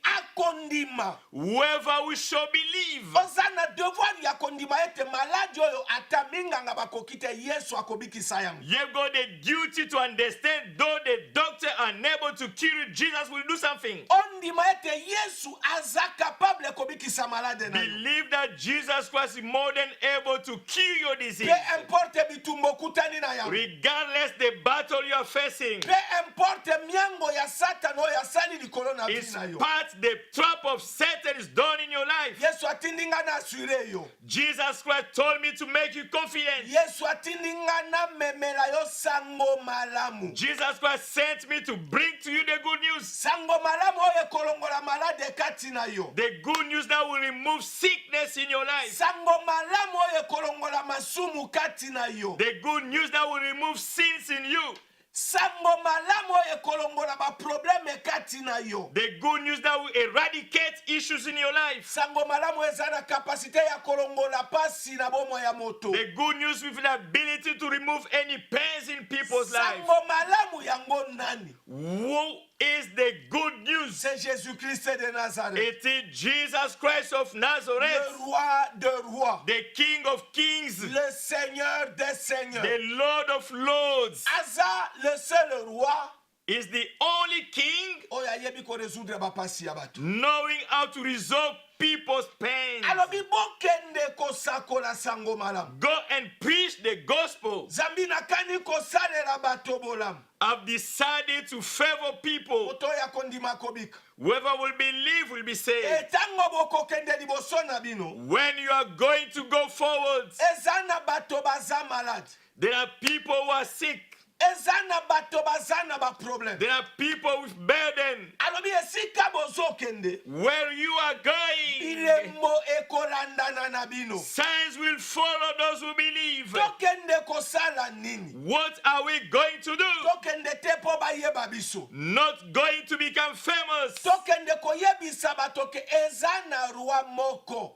akondima. Whoever we shall believe. Oza na devoir ya kondima ete maladi oyo ata minganga bakoki te Yesu akobikisa yango. You've got the duty to understand, though the doctor unable to cure it, Jesus will do something. Ondima ete Yesu aza capable kobikisa malade na yo. Believe that Jesus Christ is more than able to cure your disease. Pe importe bitumbo kutani na yango. Regardless the battle you are facing, Pe importe miango ya Satan oyo asali likolo na it's bina yo. part the trap of Satan is done in your life. Yesu atindi nga na asure yo. Jesus Christ told me to make you confident. Yesu atindi nga na memela yo sango malamu. Jesus Christ sent me to bring to you the good news. Sango malamu oyo ekolongola malade kati na yo. The good news that will remove sickness in your life. Sango malamu oyo ekolongola masumu kati na yo. The good news that will remove sins in you. Sango malamu oyo ekolongola ba probleme kati na yo. The good news that will eradicate issues in your life. Sango malamu eza na kapasite ya kolongola pasi na bomo ya moto. The good news with the ability to remove any pains in people's lives. Sango malamu yango nani? is the good news. C'est Jésus-Christ de Nazareth. It is Jesus Christ of Le Nazareth, roi de rois. the King of Kings, Le Seigneur des seigneurs. the Lord of Lords, Aza le seul roi. is the only King Oyo ayebi ko résoudre bapasi ya bato. knowing how to resolve people's pain. Alobi bokende kosakola sango malamu. Go and preach the gospel. Zambi nakani kosalela bato bolamu. I've decided to favor people. Moto ya kondima kobika. Whoever will believe will be saved. Etango bokokende liboso na bino. When you are going to go forward, Ezana bato baza malade. there are people who are sick. Ezana bato bazana ba problem. There are people with burden. Alobi esika bozokende. Where you are going, Bilembo ekolandana na bino. signs will follow those who believe. Tokende kosala nini? What are we going to do? Tokende te po bayeba biso. Not going to become famous. Tokende koyebisa bato ke ezana roi moko.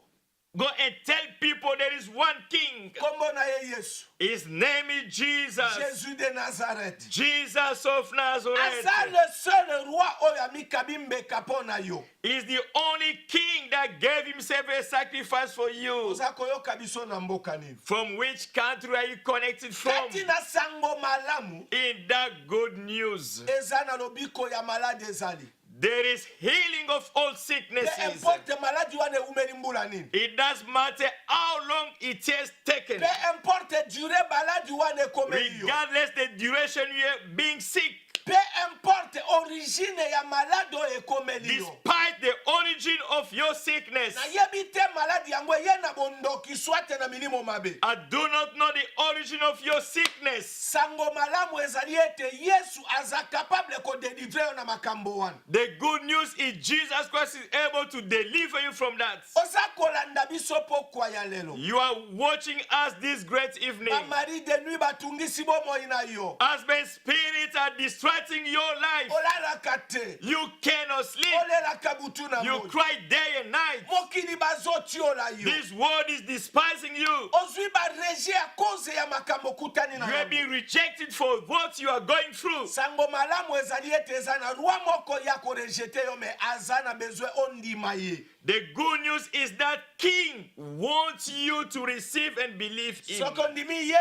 Go and tell people there is one king. Kombo na ye Yesu. His name is Jesus. Jésus de Nazareth. Jesus of Nazareth. Aza le seul roi oyo amikabimbe kapona yo. Is the only king that gave himself a sacrifice for you. Oza koyoka biso na mboka nini? From which country are you connected from? Kati na sango malamu. In that good news, Eza na lobiko ya malade ezali. there is healing of all Pe sicknesses. importe maladi wane umeli mbula nini? It doesn't matter how long it has taken, Pe importe dure maladi wane komeli yo. regardless the duration you are being sick, Pe importe origine ya maladi oyo ekomeli yo. despite the origin of your sickness. Na yebi te maladi yango ye na bondoki swate na milimo mabe. I do not know the origin of your sickness. Sango malamu ezali ete Yesu aza capable ko délivrer yo na makambo wana. The good news is Jesus Christ is able to deliver you from that. Oza kolanda biso pokwa ya lelo. You are watching us this great evening. Ba mari de nuit batungisi bomoi na yo. Husband spirits are distracting your life. Olalaka te. You cannot sleep. Olelaka butu na You moi. cry day and night. Mokili bazotiola yo. This world is despising you. Ozwi ba reje a cause ya makambo kutani na You have yango. been rejected for what you are going through. Sango malamu ezali ete eza na roi moko ya korejete yo me aza na besoin ondima ye. The good news is that King wants you to receive and believe him. Soko ndimi ye.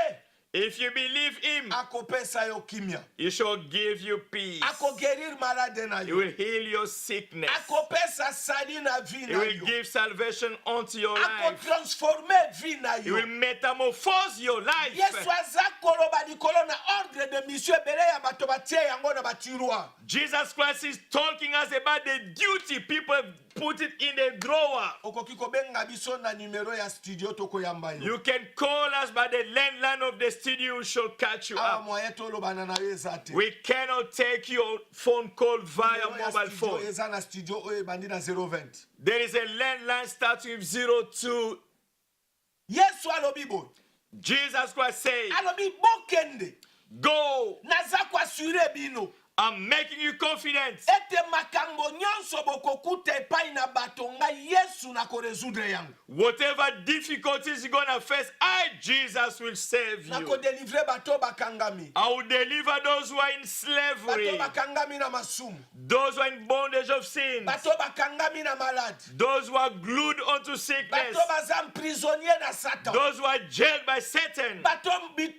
If you believe him, Akopesa yo kimia. he shall give you peace. Ako guérir malade na He yo. will heal your sickness. Akopesa sali na vie He na will yo. give salvation unto your Ako life. transformer vie na He yo. will metamorphose your life. Yesu aza koloba likolo na ordre de mission ebele ya bato batie yango na batiroir. Jesus Christ is talking us about the duty people put it in the drawer. Okoki kobenga biso na numero ya studio tokoyamba yo. You can call us by the landline of the studio, we shall catch you Awa up. moye tolobana na yo eza te. We cannot take your phone call via Numero ya mobile studio phone. eza na studio oyo ebandi na 020. There is a landline starting with 02. Yesu alobi boy. Jesus Christ said, Alobi bokende. go. Naza kuasure bino. I'm making you confident. Ete makambo nyonso bokokuta epai na bato ngai Yesu na koresoudre yango. Whatever difficulties you're going to face, I, Jesus, will save Na you. kodelivre bato bakangami. I will deliver those who are in Bato slavery, bakangami na masumu. those who are in bondage of sin, Bato bakangami na malade. those who are glued onto sickness, Bato baza prisonnier na Satan. those who are jailed by Satan, Bato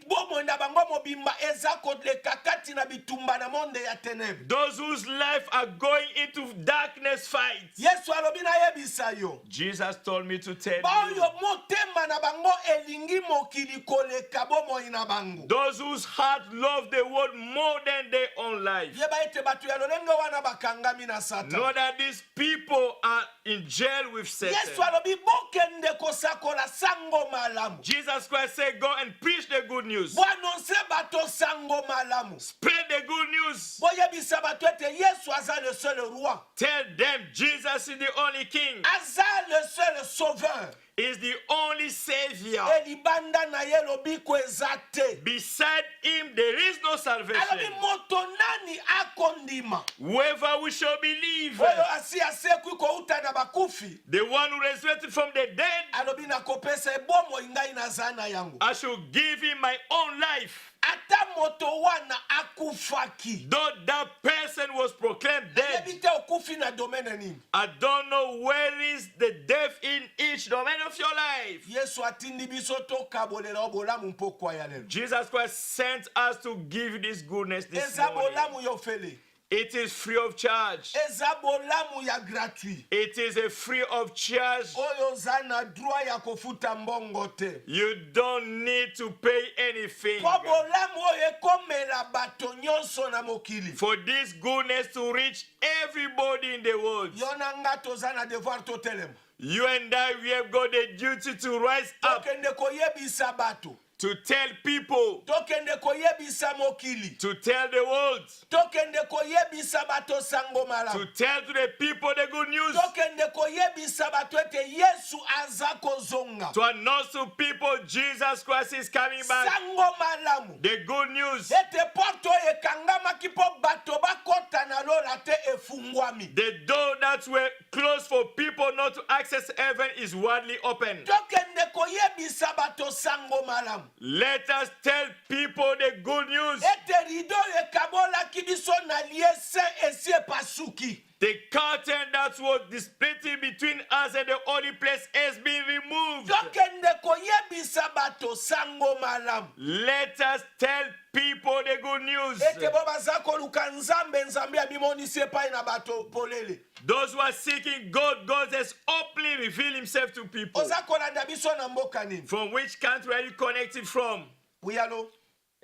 bomo na bango mobimba eza koleka kati na bitumba na monde ya ténèbres. those whose life are going into darkness fights. Yesu alobi na yebisa yo. Jesus told me to tell you, Bayo motema na bango elingi mokili koleka bomoi na bango. those whose heart love the world more than their own life. Yeba ete bato ya lolenge wana bakangami na Satan. Know that these people are in jail with Yesu Satan. alobi bokende kosakola sango malamu. Jesus Christ said, go and preach the good news. Boannonce bato sango malamu. Spread the good news. Boyebisa bato ete Yesu aza le seul roi. Tell them Jesus is the only king. Aza le seul sauveur. Is the only savior. Elibanda na ye lobiko eza te. Beside him, there is no Alobi salvation. moto nani akondima. Whoever we shall believe, Oyo asi asekwi kouta na bakufi. the one who resurrected from the dead, Alobi nakopesa ebomo ingai naza na yango. I shall give him my own life. ata moto wana akufaki. Though that person was proclaimed dead, Yebi te okufi na domaine nini? I don't know where is the death in each domain of your life. Yesu atindi biso tokabolela obolamu mpokwa ya lelo. Jesus Christ sent us to give this goodness this Eza morning. bolamu yofele. It is free of charge. Eza bolamu ya gratuit. It is a free of charge. Oyo zana droit ya kofuta mbongo te. You don't need to pay anything. Po bolamu oyo ekomela bato nyonso na mokili. For this goodness to reach everybody in the world. Yona nga tozana devoir totelema. You and I, we have got the duty to rise up Tokende koyebisa bato. to tell people, Tokende koyebisa mokili. to tell the world, Tokende koyebisa bato sango to malamu. tell to the people the good news, Tokende koyebisa bato ete Yesu aza kozonga. to announce to people Jesus Christ is coming back. Sango malamu. The good news, Ete porto ekangamaki po bato bakota na lola te efungwami. the door that were closed for people not to access heaven is widely open. Tokende koyebisa bato sango malamu. Let us tell people the good news. Ete rido ekabolaki biso na liese esi epasuki. The curtain that was displayed between us and the holy place has been removed. Tokende koyebisa bato sango malamu. Let us tell people the good news. Ete bo baza koluka nzambe nzambe abimonisi epai na bato polele. Those who are seeking God, God has openly revealed himself to people. Oza kolanda biso na mboka nini? From which country are you connected from? Oui, allo?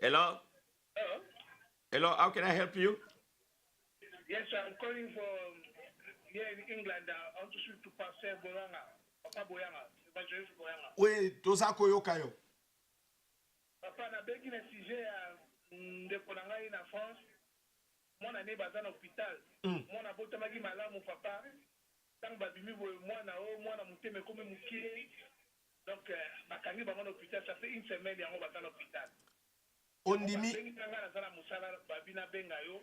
Hello? Hello, how can I help you? Yes, I'm calling from here in England. I want to speak to Pastor Boyanga, Papa Boyanga, Evangelist Boyanga. Oui, toza koyoka yo. Papa, na bengi na sujet ya ndeko na ngai na France. Mwana ne baza na hôpital. Mwana botamaki malamu papa. Tango babimi boye mwana muteme komi mukie. Donc bakangi bango na hôpital, ça fait une semaine yango baza na hôpital. Ondimi Bengi tanga na zala musala babina benga yo.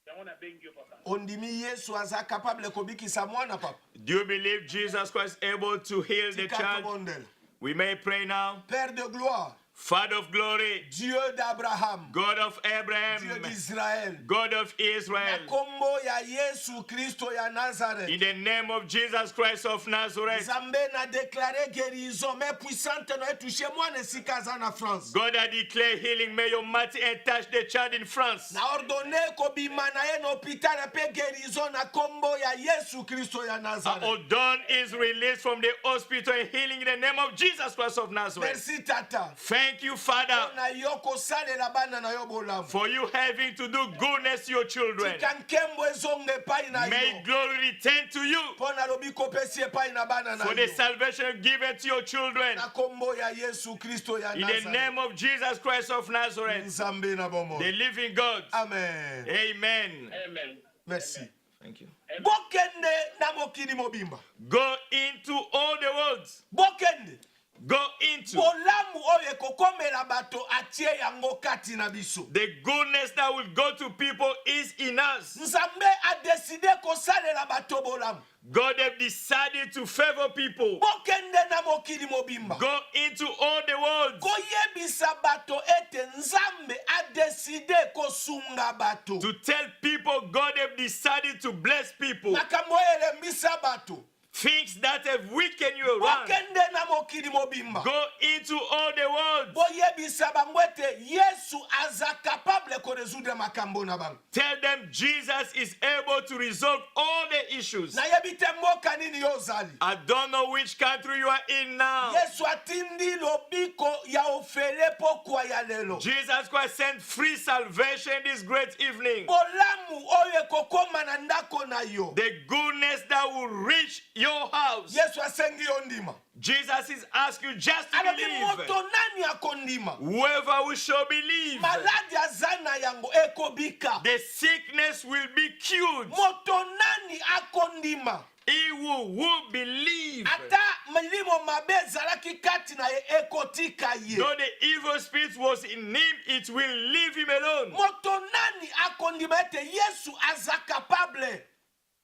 Yango na bengi yo papa. ondimi Yesu aza capable kobikisa mwana papa. Do you believe Jesus Christ is able to heal the Tika child? tobondela. We may pray now. Père de gloire, Father of glory, Dieu d'Abraham, God of Dieu Abraham, d'Israël. God of Na Israel, kombo ya Yesu Kristo ya Nazareth. in the name of Jesus Christ of Nazareth, Nzambe na déclaré guérison, mais puissante no etouché mwana esika aza na France. God, I declare healing. May your mighty and touch the child in France. Na ordonné kobima na ye na hôpital pe guérison na kombo ya Yesu Kristo ya Nazareth. Odon is released from the hospital and healing in the name of Jesus Christ of Nazareth. Merci tata. Thank you, Father, Na yo kosalela bana na yo bolamu. for you having to do goodness to your children. Tika nkembo ezonge epai na May yo. glory return to you Mpo na lobi kopesi epai na bana na for the yo. salvation given to your children. Na kombo ya Yesu Kristo ya In the Nazareth. name of Jesus Christ of Nazareth, Nzambe na bomo. the living God. Amen. Amen. Amen. Merci. Thank you. Bokende na mokili mobimba. Go into all the world. Bokende. Go into Bolamu oyo ekokomela bato atie yango kati na biso. the goodness that will go to people is in us. Nzambe a décidé kosalela bato bolamu. God have decided to favor people. Bokende na mokili mobimba. Go into all the world Koyebisa bato ete Nzambe a décidé kosunga bato. to tell people God have decided to bless people. Makambo elembisa bato. Things that have weakened you around. Bokende na mokili mobimba. Go into all the world. Boyebisa bango ete Yesu aza capable ko résoudre makambo na bango. Tell them Jesus is able to resolve all the issues. Nayebi te mboka nini yo ozali. I don't know which country you are in now. Yesu atindi lobiko ya ofele pokwa ya lelo. Jesus Christ sent free salvation this great evening. Bolamu oyo ekokoma na ndako na yo. The goodness that will reach your house. Yesu asengi yo ndima. Jesus is asking you just to Alobi believe. moto nani akondima. Whoever we shall believe, Maladi azana yango ekobika. the sickness will be cured. Moto nani akondima. He who believe. Ata milimo mabe zalaki kati na ye ekotika ye. Though the evil spirit was in him, it will leave him alone. Moto nani akondima ete Yesu aza capable.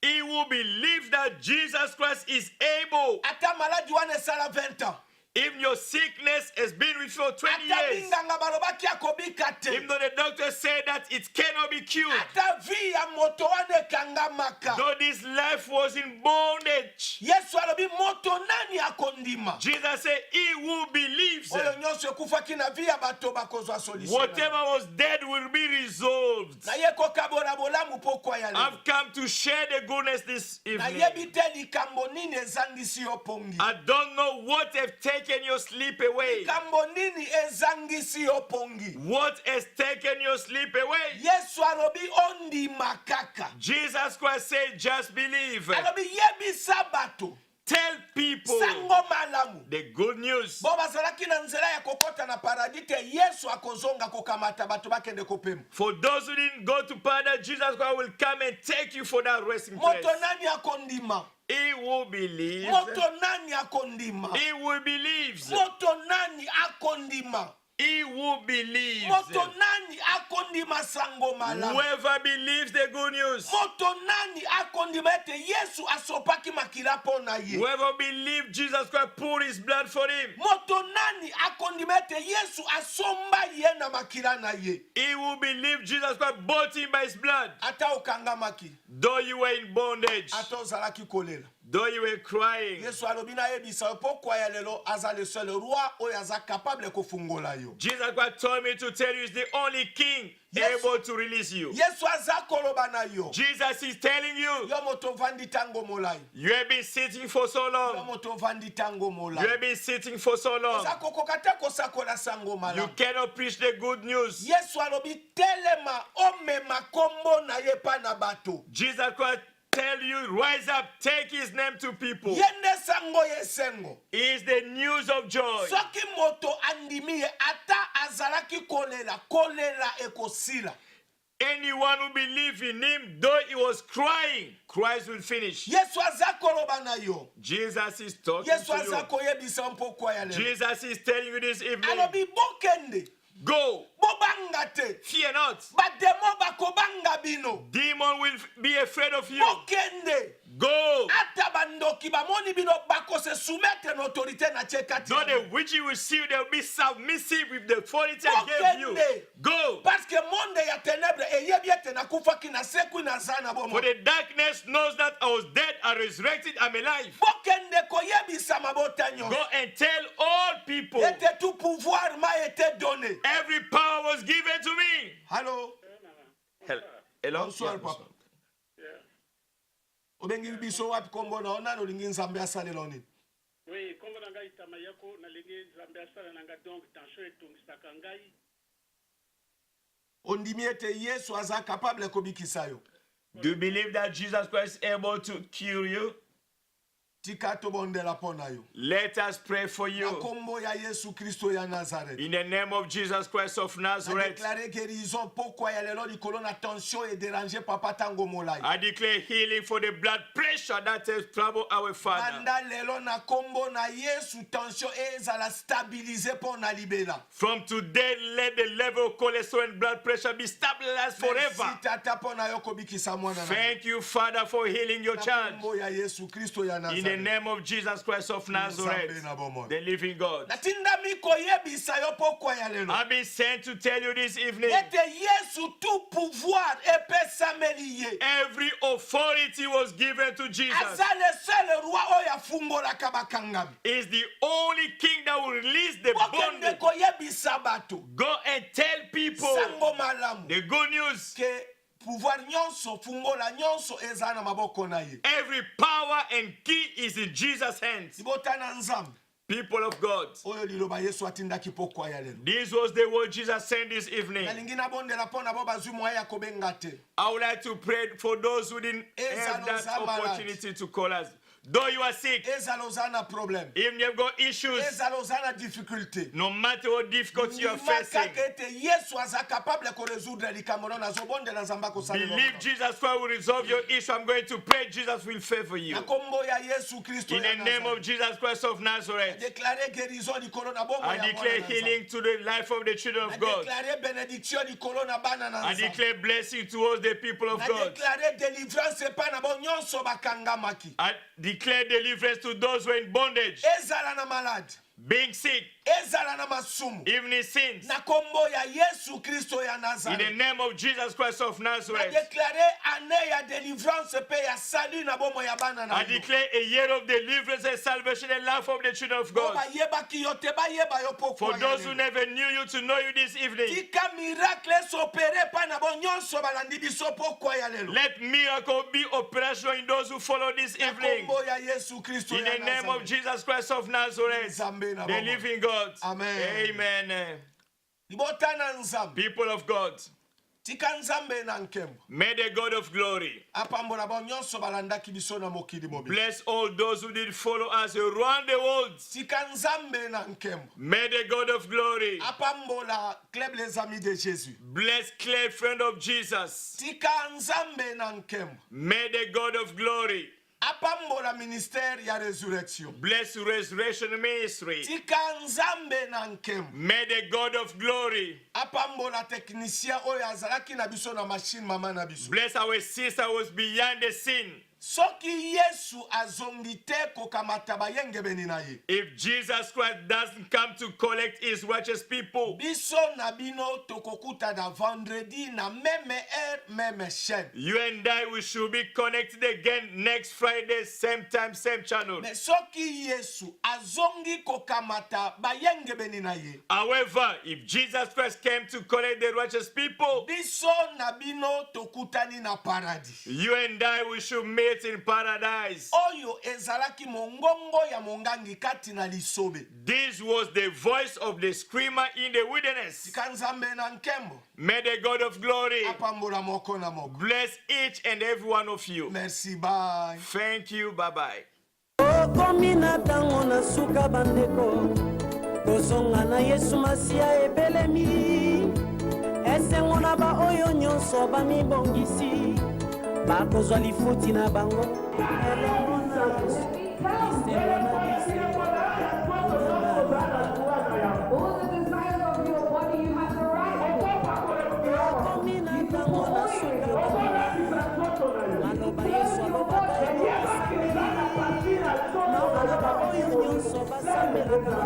He will believe that Jesus Christ is able. Ata maladi wana esala 20 ans. Even your sickness has been with you for 20 ata years. binganga balobaki akobika te, Even though the doctor said that it cannot be cured. ata vi ya moto wana ekangamaka, Though this life was in bondage. Yesu alobi moto nani akondima? Jesus said, he who believes, Oyo nyonso ekufaki na vi ya bato bakozwa solution. whatever was dead will be resolved. Naye kokabola bolamu pokwa ya lelo. I've come to share the goodness this evening. Nayebi te likambo nini ezangisi yo pongi. I don't know what have taken your sleep away. Likambo nini ezangisi yo pongi. What has taken your sleep away? Yesu alobi ondima kaka. Jesus Christ said, just believe. Alobi yebisa bato. Tell people Sango malamu. the good news. Bo bazalaki na nzela ya kokota na paradis te, Yesu akozonga kokamata bato bakende kopema. For those who didn't go to paradise, Jesus Christ will come and take you for that resting place. Moto nani akondima? He who believes, Moto nani akondima? he who believes, Moto nani akondima? he who believes, Moto nani akondima sango malamu? whoever believes the good news, Moto nani akondima ete Yesu asopaki makila pona ye? whoever believes Jesus Christ poured his blood for him, Moto nani akondima ete Yesu asomba ye na makila na ye? he who believes Jesus Christ bought him by his blood. Ata okangamaki, Though you were in bondage, ata ozalaki kolela. though you were crying, Yesu alobi na yebisa pokwa ya lelo aza le seul roi oyo aza capable kofungola yo. Jesus Christ told me to tell you he's the only king Yes. able to release you. Yesu aza koloba na yo. Jesus is telling you, Yo moto vandi tango molai. you have been sitting for so Yo long. moto vandi tango You molai. have been sitting for so long. Oza kokokata kosakola sango You malamu. cannot preach the good news. Yesu alobi telema omema kombo na ye pa na bato. Jesus Christ tell you, rise up, take his name to people. Yende sango ye sengo. He is the news of joy. Soki moto andimi ye ata azalaki kolela, kolela ekosila. Anyone who believes in him, though he was crying, Christ will finish. Yesu aza koloba na yo. Jesus is talking Yesu to aza you. koyebisa mpokwa ya lelo. Jesus is telling you this evening, Alobi bokende, go, bobanga te. fear not. Bademo bakobanga bino. Demon will be afraid of you. Bokende. Go. Ata bandoki bamoni bino bako se soumettre en autorité na chekati. Though the witch you will see, they will be submissive with the authority I gave you. Bokende. Go. Parce que monde ya ténèbres eyebi ete nakufaki na seku na zana bomo. For the darkness knows that I was dead, I resurrected, I'm alive. Bokende koyebisa mabota nyonso. Go and tell all people, Ete tout pouvoir m'a été donné. every power was given to me. Hello. Hello? Bonsoir, Yeah, papa. Obengi biso wapi kombo na ona olingi nzambe asalela nini? Oui, kombo na ngai tama yako nalingi nzambe asala na ngai donc tension etungisaka ngai. Ondimi ete Yesu aza capable kobikisa yo. Do you believe that Jesus Christ is able to cure you? Tika tobondela pona yo. Let us pray for Na you. kombo ya Yesu Kristo ya Nazareth. In the name of Jesus Christ of Na Nazareth, déclaré guérison pourquoi ya lelo likolo na tension et déranger papa tango molai. I declare healing for the blood pressure that has troubled our Father. Banda lelo na kombo na Yesu tension ezala stabiliser pona libela. From today, let the level of cholesterol and blood pressure be stabilized forever. Merci tata pona yo kobikisa mwana na. Thank you, Father, for healing your Na child. kombo ya Yesu Kristo ya In the Nazareth. name of Jesus Christ of Nazareth, the living God. Natinda miko yebisa yo pourquoi ya lelo. I've been sent to tell you this evening, Ete Yesu tout pouvoir epesameli ye. every authority was given to Jesus. Aza le seul roi oyo afungolaka bakangami. Is the only king that will release the Bokende bondage. koyebisa bato. Go and tell people Sango malamu. the good news. Ke pouvoir nyonso fungola nyonso eza na maboko na ye. Every power and key is in Jesus' hands. Libota na nzambe. People of God, Oyo liloba Yesu atindaki pokwa ya lelo. this was the word Jesus sent this evening. Nalingi nabondela pona bo bazwi moya ya kobenga te. I would like to pray for those who didn't have that opportunity to call us. Though you are sick, Ezala ozana problème. even you've got issues, Ezala ozana difficulté. no matter what difficulty you are facing, Ete Yesu aza capable ko résoudre likambo na zobondela nzamba ko salela. believe Jesus Christ will resolve your issue. I'm going to pray Jesus will favor you. Na kombo ya Yesu Kristo In ya the name of Nazareth. Jesus Christ of Nazareth, Déclarer guérison likolo na bombo I ya declare mwana na healing to the life of the children Na of God. déclarer bénédiction likolo na bana na I nzambe. declare blessing towards the people of Na God. déclarer délivrance epa na bo nyonso bakangamaki. I declare deliverance to those who are in bondage. Ezala na malade. being sick, ezala na masumu even his sins. na kombo ya Yesu Kristo ya In the Nazareth name of Jesus Christ of na Nazareth, déclaré année ya délivrance pe ya salut na bomo ya bana na I declare a year of deliverance and salvation and life of the children of God. bayebaki yo te bayeba yo For pokwa those who never knew you, to know you this evening, tika miracle s'opérer pa na bo nyonso balandi biso pokwa ya lelo let miracle be operational in those who follow this na evening. kombo ya Yesu Kristo In ya the name of Nazareth Jesus Christ of Nazareth, Nzambe na the bomo. living God. Amen. Amen. libota na Nzambe People of God, tika Nzambe na nkembo may the God of glory apambola bo nyonso balandaki biso na mokili mobili bless all those who did follow us around the world. tika Nzambe na nkembo May the God of glory apambola club les amis de Jésus bless Clay, friend of Jesus. tika Nzambe na nkembo May the God of glory apambola ministère ya résurrection bless Resurrection Ministry. tika Nzambe na nkembo May the God of glory apambola technicien oyo azalaki na biso na machine mama na biso bless our sister who was beyond the sin. soki Yesu azongi te kokamata bayengebeni na ye If Jesus Christ doesn't come to collect his righteous people, biso na bino tokokuta na vendredi na meme heure meme chaîne you and I, we should be connected again next Friday, same time, same channel. mais soki Yesu azongi kokamata bayengebeni na ye However, if Jesus Christ came to collect the righteous people, biso na bino tokutani na paradis you and I, we should meet in paradise. oyo ezalaki mongongo ya mongangi kati na lisobe This was the voice of the screamer in the wilderness. tika Nzambe na nkembo May the God of glory apambola moko na moko bless each and every one of you. merci bye Thank you. Bye-bye. okomi na ntango na suka bandeko kozonga na Yesu Masiya ebelemi esengo na baoyo nyonso bamibongisi bakozwa lifuti na bango elongo na Yesu All the desires of your body, you have the right. okomi na ntango na suka maloba Yesu alobaka mawa na baoyo nyonso basambelaka na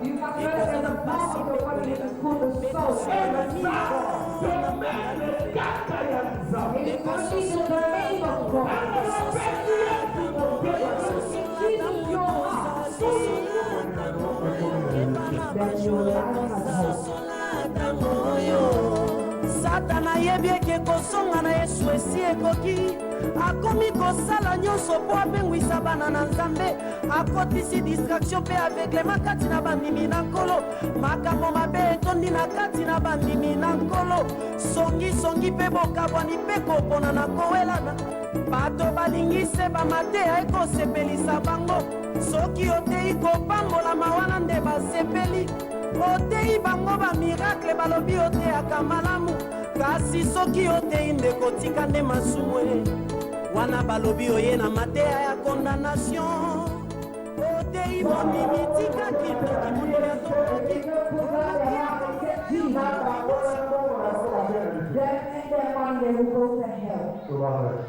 You have the right and the power of your body to pull the soul. It's only in the name of God. Jesus, your heart. That your life has hope. satana ayebi eke kosonga na Yesu esi ekoki akomi kosala nyonso mpo apengwisa bana na Nzambe akotisi distraction mpe aveglema kati na bandimi na nkolo makambo mabe etondi na kati na bandimi na nkolo songisongi mpe bokabwani mpe kopona na kowelana bato balingi se bamateya ekosepelisa bango soki oteyi kopambola mawana nde basepeli oteyi bango bamiracle balobi oteyaka malamu kasi soki oteyi ndeko tika nde masumu wana balobi oye na mateya ya condamnation oteyi bomimi tika kindoki moneli atokoki Then and then one day we go to hell.